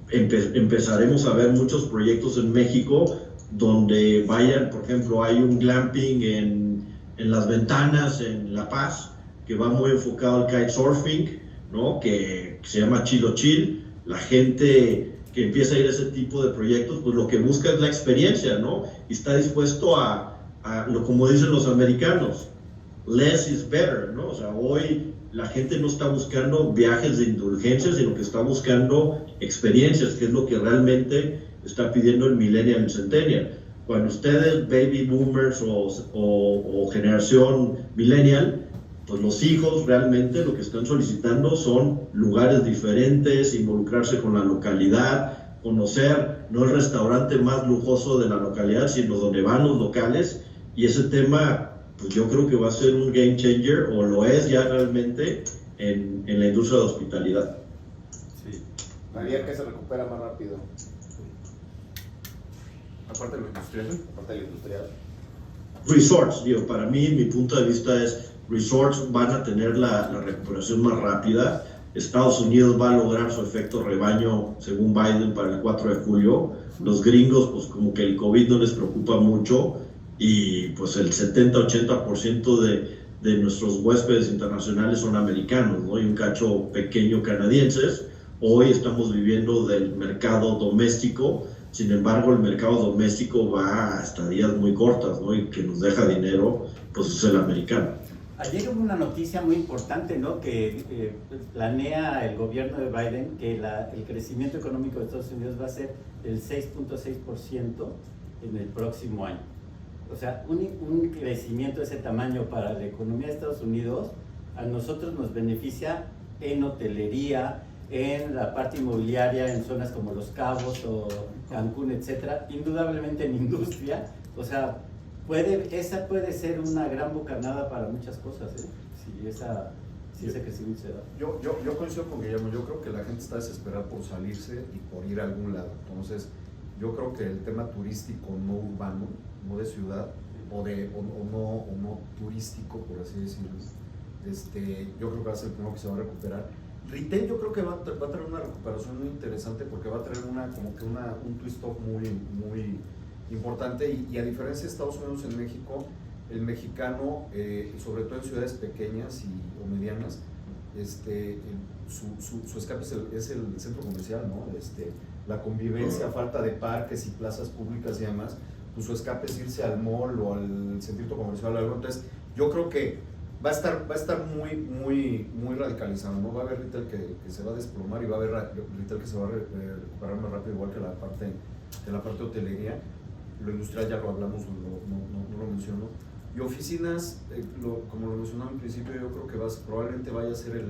Empezaremos a ver muchos proyectos en México donde vayan, por ejemplo, hay un glamping en Las Ventanas, en La Paz, que va muy enfocado al kitesurfing, ¿no? Que se llama Chilo Chill. La gente que empieza a ir a ese tipo de proyectos, pues lo que busca es la experiencia, ¿no? Y está dispuesto como dicen los americanos, less is better, ¿no? O sea, hoy la gente no está buscando viajes de indulgencia, sino que está buscando experiencias, que es lo que realmente está pidiendo el millennial y el centennial. Cuando ustedes, baby boomers o generación millennial, pues los hijos realmente lo que están solicitando son lugares diferentes, involucrarse con la localidad, conocer no el restaurante más lujoso de la localidad, sino donde van los locales. Y ese tema, pues yo creo que va a ser un game changer, o lo es ya realmente en la industria de hospitalidad. Sí. Javier, ¿qué se recupera más rápido? Aparte de lo industrial. Aparte de lo industrial. Resorts, digo, para mí, mi punto de vista es, resorts van a tener la recuperación más rápida. Estados Unidos va a lograr su efecto rebaño, según Biden, para el 4 de julio. Los gringos, pues como que el COVID no les preocupa mucho, y pues el 70-80% de nuestros huéspedes internacionales son americanos, ¿no? Y un cacho pequeño canadienses. Hoy estamos viviendo del mercado doméstico. Sin embargo, el mercado doméstico va hasta días muy cortas, ¿no? Y que nos deja dinero, pues es el americano. Ayer hubo una noticia muy importante, ¿no? Que planea el gobierno de Biden que el crecimiento económico de Estados Unidos va a ser del 6.6% en el próximo año. O sea, un crecimiento de ese tamaño para la economía de Estados Unidos a nosotros nos beneficia en hotelería, en la parte inmobiliaria, en zonas como Los Cabos o Cancún, etcétera, indudablemente en industria. O sea, esa puede ser una gran bocanada para muchas cosas, ¿eh? Si ese crecimiento se da. Yo coincido con Guillermo. Yo creo que la gente está desesperada por salirse y por ir a algún lado. Entonces, Yo creo que el tema turístico no urbano, no de ciudad, o no turístico, por así decirlo, yo creo que va a ser el primero que se va a recuperar. Retail yo creo que va a traer una recuperación muy interesante porque va a traer un twist off muy importante y a diferencia de Estados Unidos, en México, el mexicano, sobre todo en ciudades pequeñas o medianas, su escape es el centro comercial, ¿no? La convivencia, falta de parques y plazas públicas y demás, pues su escape es irse al mall o al centro comercial o algo. Entonces yo creo que va a estar muy radicalizado, ¿no? Va a haber retail que se va a desplomar y va a haber retail que se va a recuperar más rápido, igual que la parte de hotelería. Lo industrial ya lo hablamos, no lo menciono. Y oficinas, como lo mencionaba al principio, yo creo que probablemente vaya a ser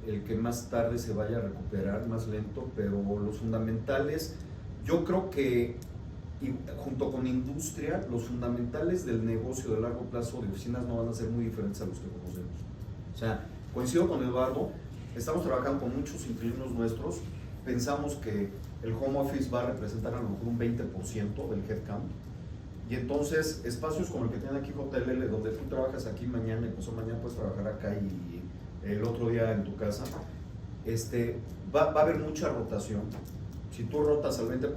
el que más tarde se vaya a recuperar, más lento, pero los fundamentales, yo creo que junto con industria, los fundamentales del negocio de largo plazo de oficinas no van a ser muy diferentes a los que conocemos. O sea, coincido con Eduardo, estamos trabajando con muchos inquilinos nuestros, pensamos que el home office va a representar a lo mejor un 20% del headcount, y entonces espacios como el que tienen aquí JLL, donde tú trabajas aquí mañana y pasado mañana puedes trabajar acá y el otro día en tu casa, va a haber mucha rotación. Si tú rotas al 20%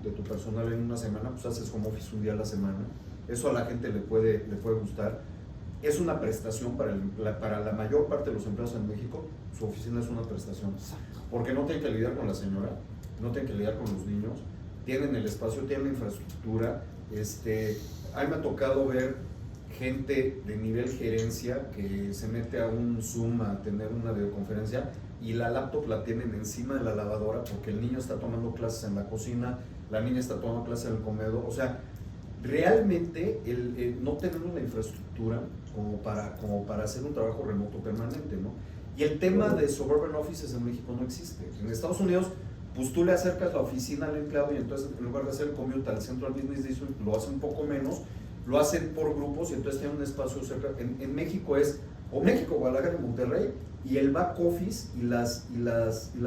de tu personal en una semana, pues haces home office un día a la semana. Eso a la gente le puede gustar. Es una prestación para la mayor parte de los empleados en México. Su oficina es una prestación. Porque no tienen que lidiar con la señora, no tienen que lidiar con los niños, tienen el espacio, tienen la infraestructura. A mí me ha tocado ver gente de nivel gerencia que se mete a un Zoom a tener una videoconferencia y la laptop la tienen encima de la lavadora porque el niño está tomando clases en la cocina, la niña está tomando clases en el comedor. O sea, realmente no tenemos la infraestructura como para hacer un trabajo remoto permanente, ¿no? Y el tema de suburban offices en México no existe. En Estados Unidos, pues tú le acercas la oficina al empleado y entonces en lugar de hacer el commute al Central Business District, lo hacen un poco menos, lo hacen por grupos y entonces tienen un espacio cerca. En México es o México, Guadalajara y Monterrey, y el back office y las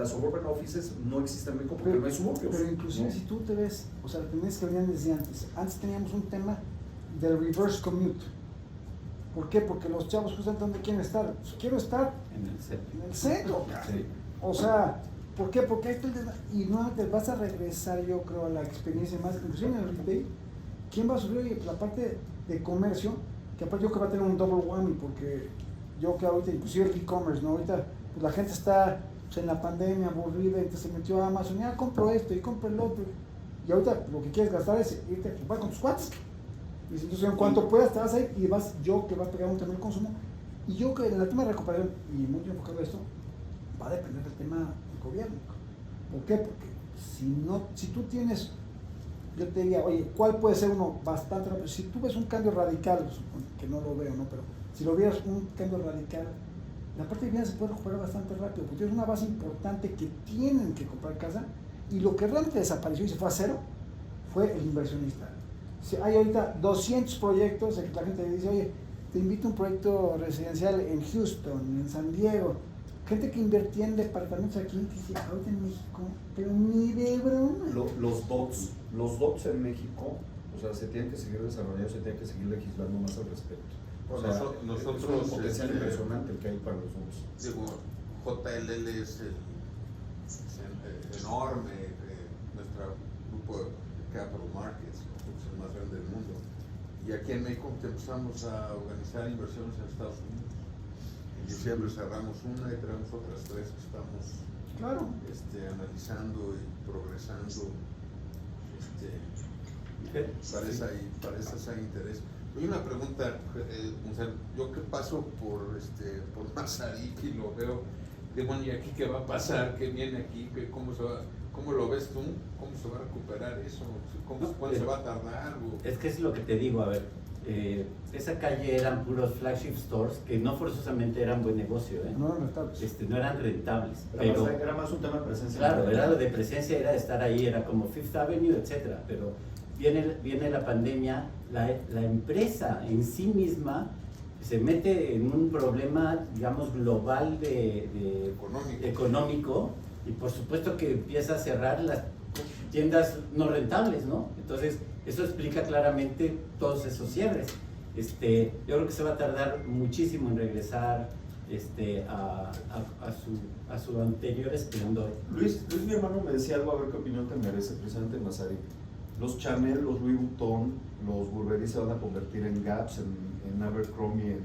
suburban offices no existen en México porque no hay suburbios. Pero inclusive, ¿no? Si tú te ves, o sea, tenías que venir desde antes. Antes teníamos un tema del reverse commute. ¿Por qué? Porque los chavos justamente ¿dónde quieren estar? Pues, quiero estar En el centro. en el centro. Sí. O sea, ¿por qué? Porque esto y no te vas a regresar, yo creo, a la experiencia más, inclusive en el retail. ¿Quién va a subir? Oye, pues la parte de comercio, que aparte yo creo que va a tener un double whammy, porque yo que ahorita, inclusive el e-commerce, ¿no? Ahorita pues la gente está pues, en la pandemia aburrida, entonces se metió a Amazon, ya compro esto y compro el otro. Y ahorita lo que quieres gastar es irte a comprar con tus cuates. Y entonces en cuanto puedas te vas a ir y vas, yo que va a pegar un tema de consumo. Y yo que en el tema de recuperación, y muy enfocado a esto, va a depender del tema del gobierno. ¿Por qué? Porque si tú tienes, yo te diría, oye, ¿cuál puede ser uno bastante rápido? Si tú ves un cambio radical, que no lo veo, ¿no? Pero si lo vieras un cambio radical, la parte de vivienda se puede recuperar bastante rápido, porque tienes una base importante que tienen que comprar casa, y lo que realmente desapareció y se fue a cero fue el inversionista. Si hay ahorita 200 proyectos en que la gente dice, oye, te invito a un proyecto residencial en Houston, en San Diego, gente que invertía en departamentos aquí, que dice, ahorita en México, pero ni de broma. Los DOTS en México, o sea, se tienen que seguir desarrollando, se tiene que seguir legislando más al respecto. O sea, nosotros es un potencial impresionante el que hay para los DOTS. Digo, JLL es enorme, nuestro grupo de Capital Markets, es el más grande del mundo. Y aquí en México empezamos a organizar inversiones en Estados Unidos. En diciembre cerramos una y tenemos otras 3 que estamos analizando y progresando. Parece ser interés. Hay una pregunta, yo que paso por Mazarik y lo veo, de bueno, ¿y aquí qué va a pasar? ¿Qué viene aquí? ¿Cómo lo ves tú? ¿Cómo se va a recuperar eso? ¿Cuánto se va a tardar? Es que es lo que te digo, a ver, esa calle eran puros flagship stores que no forzosamente eran buen negocio, No eran rentables. No eran rentables. Era más un tema de presencia. Claro, era lo de presencia, era de estar ahí, era como Fifth Avenue, etcétera, pero viene la pandemia, la empresa en sí misma se mete en un problema, digamos, global económico, y por supuesto que empieza a cerrar tiendas no rentables, ¿no? Entonces, eso explica claramente todos esos cierres. Yo creo que se va a tardar muchísimo en regresar a su anterior esplendor. Luis, mi hermano me decía algo, a ver qué opinión te merece, precisamente en Mazarik. Los Chanel, los Louis Vuitton, los Burberry se van a convertir en Gaps, en Abercrombie,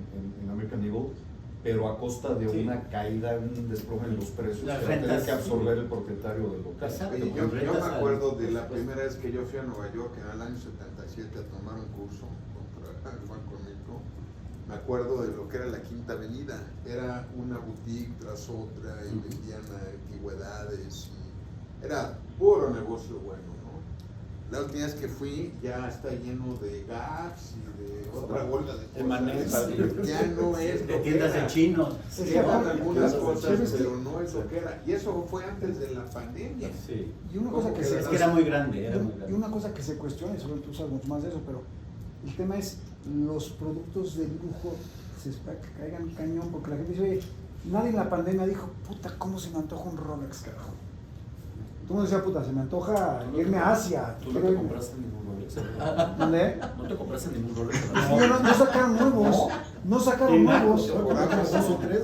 en American Eagle, pero a costa de una caída, un desplome en los precios Las que va a tener rentas, que absorber el propietario del local. Exacto. Oye, yo me rentas acuerdo al- de la primera vez que yo fui a Nueva York en el año 77 a tomar un curso contra el Banco México. Me acuerdo de lo que era la Quinta Avenida. Era una boutique tras otra y vendían antigüedades. Y era puro negocio bueno, ¿no? La última vez que fui ya está lleno de Gaps y de otra bola de cosas. Manex, Ya no es de lo que tiendas era. de chinos. Llevan algunas cosas, ¿sabes qué? pero no es lo que era. Y eso fue antes de la pandemia. Sí. Y una cosa que Es se que era muy grande, era muy y grande. una cosa que se cuestiona, y seguro tú sabes mucho más de eso, pero el tema es los productos de lujo se espera que caigan cañón, porque la gente dice, oye, nadie en la pandemia dijo, puta, ¿cómo se me antoja un Rolex, carajo? Tú me decías, puta, se me antoja irme a Asia. ¿Tú no quiero te irme. compraste ningún Rolex? ¿Dónde? ¿No te compraste ningún Rolex? Sí, no sacaron nuevos, no sacaron Sí, nuevos. Por acá, ¿Dos o tres?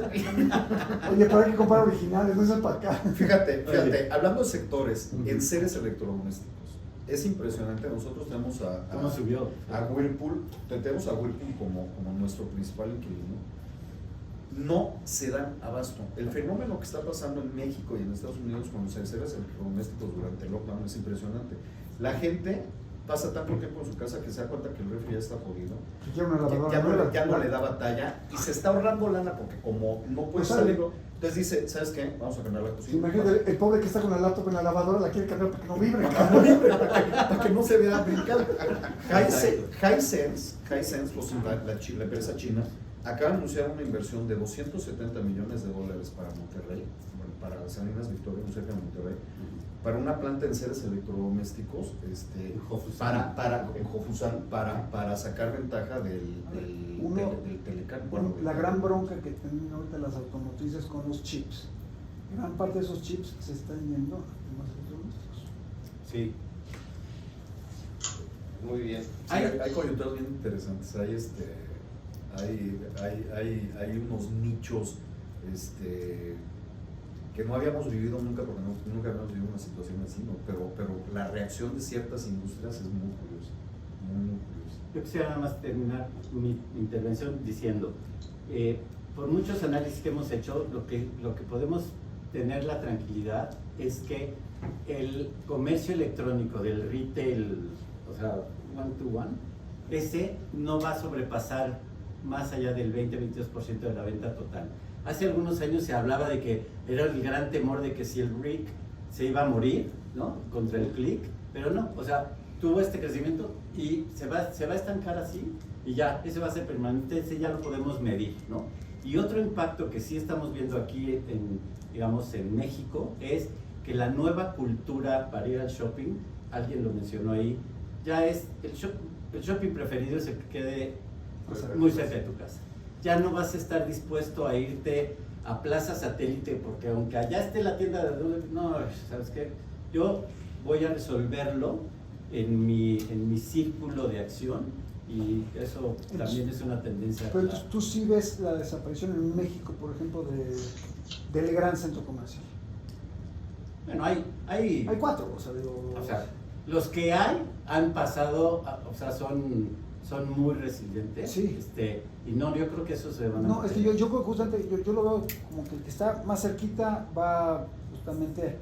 Oye, pero hay que comprar originales, no es para acá. Fíjate, hablando de sectores, en seres electrodomésticos, es impresionante. Nosotros tenemos ¿Cómo subió? a Whirlpool, tenemos a Whirlpool como nuestro principal inquilino. No se dan abasto. El fenómeno que está pasando en México y en Estados Unidos con los seres electrodomésticos durante el lockdown es impresionante. La gente pasa tanto tiempo en su casa que se da cuenta que el refri ya está jodido, Si quiero una que lavadora nueva. ya no le da batalla y se está ahorrando lana porque como no puede No sale. salir, entonces dice, ¿sabes qué? Vamos a cambiar la cocina. Imagínate, el pobre que está con la laptop en la lavadora la quiere cambiar para que no vibre. Para que no se vea brincando. Hisense, la empresa china, acaba de anunciar una inversión de $270 millones para Monterrey, bueno, para Salinas Victoria, muy cerca de Monterrey, para una planta de seres electrodomésticos En Jofusán. en Jofusán, para sacar ventaja del Telecán. Bueno, La gran bronca que tienen ahorita las automotrices con los chips. Gran parte de esos chips se están yendo a temas electrodomésticos. Sí. Muy bien. Sí, hay coyunturas bien interesantes. Hay unos nichos que no habíamos vivido nunca, porque nunca habíamos vivido una situación así, ¿no? Pero la reacción de ciertas industrias es muy curiosa, muy curiosa. Yo quisiera nada más terminar mi intervención diciendo, por muchos análisis que hemos hecho, lo que podemos tener la tranquilidad es que el comercio electrónico del retail, o sea, one-to-one, ese no va a sobrepasar más allá del 20-22% de la venta total. Hace algunos años se hablaba de que era el gran temor de que si el RIC se iba a morir, ¿no? Contra el click, pero no, o sea, tuvo este crecimiento y se va a estancar así y ya, ese va a ser permanente, ese ya lo podemos medir, ¿no? Y otro impacto que sí estamos viendo aquí en México es que la nueva cultura para ir al shopping, alguien lo mencionó ahí, ya es el shopping preferido es el que quede muy cerca de tu casa. Ya no vas a estar dispuesto a irte a Plaza Satélite porque aunque allá esté la tienda de no, ¿sabes qué? Yo voy a resolverlo en mi círculo de acción y eso también es una tendencia. Pero entonces, tú sí ves la desaparición en México, por ejemplo, del gran centro comercial. Bueno, hay 4, o sea, digo. O sea, los que han pasado, o sea, son muy resilientes. Sí. Y no, yo creo que eso se van a... No, es que yo creo que justamente, yo lo veo como que el que está más cerquita va justamente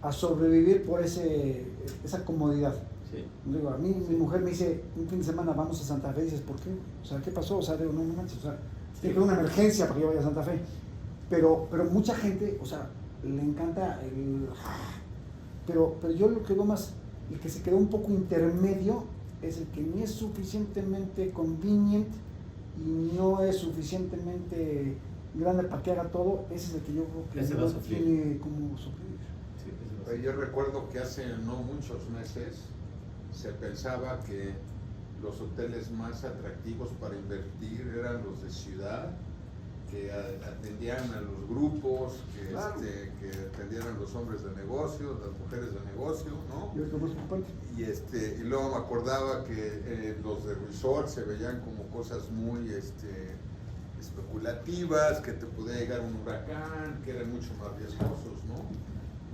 a sobrevivir por esa comodidad. Sí. Digo, a mí mi mujer me dice, un fin de semana vamos a Santa Fe, y dices, ¿por qué? O sea, ¿qué pasó? O sea, digo, no manches, o sea, tiene que haber una emergencia para que yo vaya a Santa Fe. Pero mucha gente, o sea, le encanta pero yo lo que veo más, el que se quedó un poco intermedio, es el que ni es suficientemente convenient y no es suficientemente grande para que haga todo. Ese es el que yo creo que Ese va a no sufrir. tiene cómo sufrir. Sí, ese va a ser. Yo recuerdo que hace no muchos meses se pensaba que los hoteles más atractivos para invertir eran los de ciudad que atendían a los grupos, que, Claro. que atendían a los hombres de negocio, las mujeres de negocio, ¿no? Yo creo que es preocupante. Y luego me acordaba que los de resort se veían como cosas muy especulativas, que te podía llegar un huracán, que eran mucho más riesgosos, ¿no?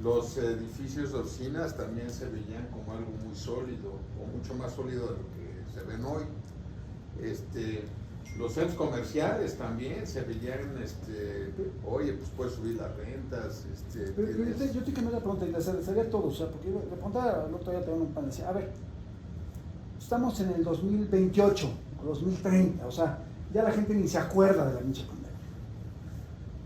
Los edificios de oficinas también se veían como algo muy sólido, o mucho más sólido de lo que se ven hoy. Los centros comerciales también se veían, oye, pues puedes subir las rentas. Pero yo te cambié la pregunta y la sería a todos, o sea, porque le preguntaba al otro día te un pan, decía, a ver, estamos en el 2028, 2030, o sea, ya la gente ni se acuerda de la pinche pandemia.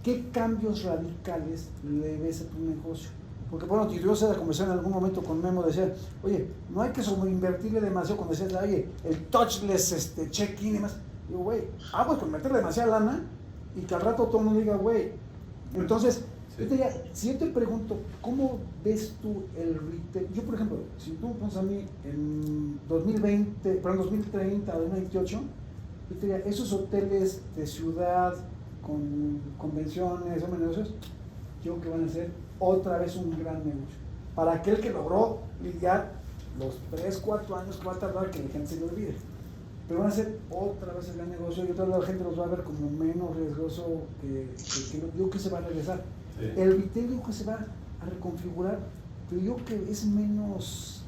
¿Qué cambios radicales le ves a tu negocio? Porque bueno, yo se la conversación en algún momento con Memo, decía, oye, no hay que sobreinvertirle demasiado cuando decías, oye, el touchless check-in y demás. Digo, güey, pues con meterle demasiada lana y que al rato todo el mundo diga, güey. Entonces, Sí. yo te diría, si yo te pregunto, ¿cómo ves tú el retail? Yo, por ejemplo, si tú me pones a mí en 2030 o 2028, yo te diría, esos hoteles de ciudad con convenciones, negocios, yo creo que van a ser otra vez un gran negocio. Para aquel que logró lidiar los 3-4 años que va a tardar que la gente se le olvide. Pero van a ser otra vez el gran negocio y otra vez la gente los va a ver como menos riesgoso que yo creo que se va a regresar. Sí. El retail yo creo que se va a reconfigurar, pero yo creo que es menos,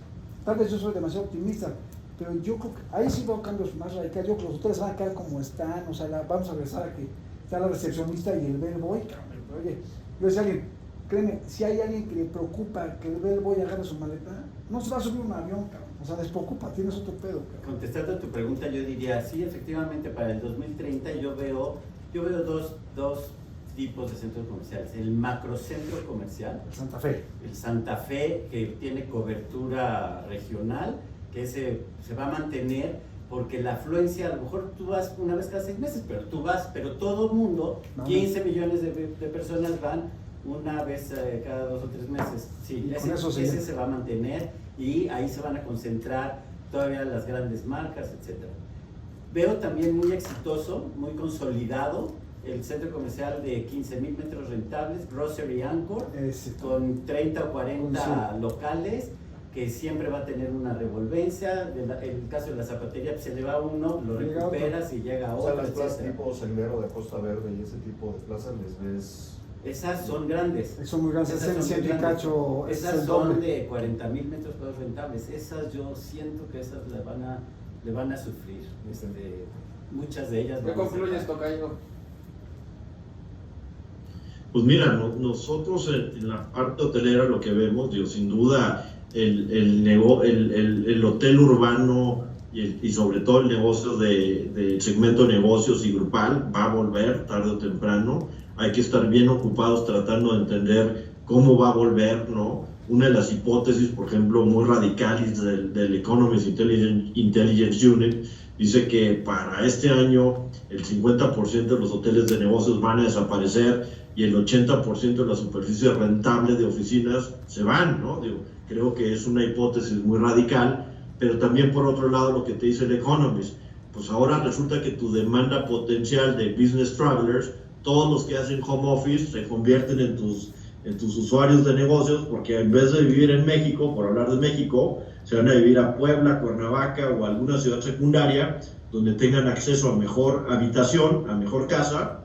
tal vez yo soy demasiado optimista, pero yo creo que ahí sí veo cambios más radicales. Yo creo que los hoteles van a quedar como están, o sea, vamos a regresar a que está la recepcionista y el bellboy. Oye, yo decía a alguien, créeme, si hay alguien que le preocupa que el bellboy agarre su maleta, no se va a subir un avión, cabrón. O sea, despreocupa, tienes otro pedo, cabrón. Contestando a tu pregunta, yo diría, sí, efectivamente, para el 2030 yo veo dos tipos de centros comerciales. El macrocentro comercial, Santa Fe. el Santa Fe, que tiene cobertura regional, que se va a mantener, porque la afluencia, a lo mejor tú vas una vez cada 6 meses, pero todo el mundo, No, 15 millones de personas van una vez cada 2 o 3 meses. Sí, Y con eso sí. ese se va a mantener y ahí se van a concentrar todavía las grandes marcas, etc. Veo también muy exitoso, muy consolidado, el centro comercial de 15,000 metros rentables, Grocery Anchor, Ese. con 30 o 40 Con locales, que siempre va a tener una revolvencia. En el caso de la zapatería, pues se le va uno, lo Llega recuperas y llega O sea, otro, las plazas etcétera. tipo Sendero de Costa Verde y ese tipo de plazas les ves. Esas son grandes. Son muy grandes, Esas en son muy ciento y grandes. cacho, es Esas el son doble. de 40,000 metros cuadrados rentables. Esas yo siento que esas le van a sufrir. Muchas de ellas ¿Qué van a concluyes, cerrar. Tocayo? Pues mira, nosotros en la parte hotelera lo que vemos, digo, sin duda el hotel urbano y sobre todo el negocio del segmento de negocios y grupal va a volver tarde o temprano. Hay que estar bien ocupados tratando de entender cómo va a volver, ¿no? Una de las hipótesis, por ejemplo, muy radicales del Economist Intelligence Unit dice que para este año el 50% de los hoteles de negocios van a desaparecer y el 80% de la superficie rentable de oficinas se van, ¿no? Digo, creo que es una hipótesis muy radical, pero también por otro lado lo que te dice el Economist, pues ahora resulta que tu demanda potencial de business travelers, todos los que hacen home office se convierten en tus usuarios de negocios, porque en vez de vivir en México, por hablar de México, se van a vivir a Puebla, Cuernavaca o alguna ciudad secundaria donde tengan acceso a mejor habitación, a mejor casa,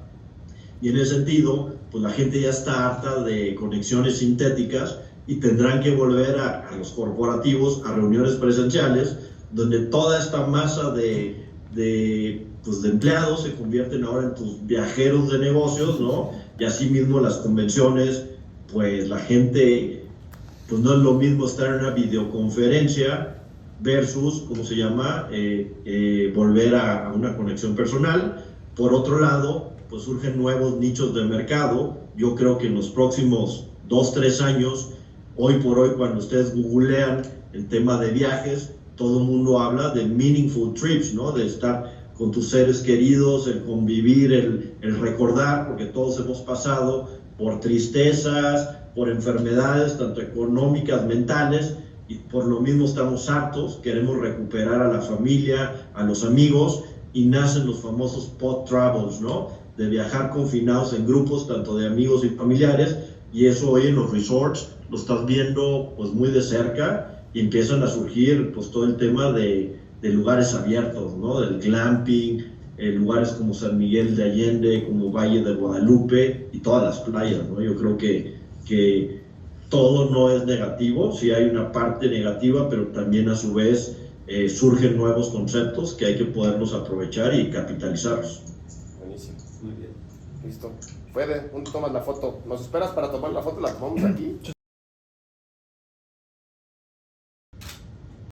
y en ese sentido, pues la gente ya está harta de conexiones sintéticas y tendrán que volver a los corporativos, a reuniones presenciales, donde toda esta masa de empleados se convierten ahora en tus viajeros de negocios, ¿no? Y así mismo las convenciones, pues la gente, pues no es lo mismo estar en una videoconferencia versus, ¿cómo se llama? Volver a una conexión personal. Por otro lado, pues surgen nuevos nichos de mercado. Yo creo que en los próximos 2-3 años, hoy por hoy, cuando ustedes googlean el tema de viajes, todo el mundo habla de meaningful trips, ¿no? De estar con tus seres queridos, el convivir, el recordar, porque todos hemos pasado por tristezas, por enfermedades, tanto económicas, mentales, y por lo mismo estamos hartos, queremos recuperar a la familia, a los amigos, y nacen los famosos pod travels, ¿no? de viajar confinados en grupos, tanto de amigos y familiares, y eso hoy en los resorts lo estás viendo pues muy de cerca, y empiezan a surgir pues todo el tema de lugares abiertos, ¿no? Del glamping, lugares como San Miguel de Allende, como Valle de Guadalupe y todas las playas, ¿no? Yo creo que todo no es negativo, sí hay una parte negativa, pero también a su vez surgen nuevos conceptos que hay que poderlos aprovechar y capitalizarlos. Buenísimo. Muy bien. Listo. Fede, ¿dónde tomas la foto? ¿Nos esperas para tomar la foto? ¿La tomamos aquí?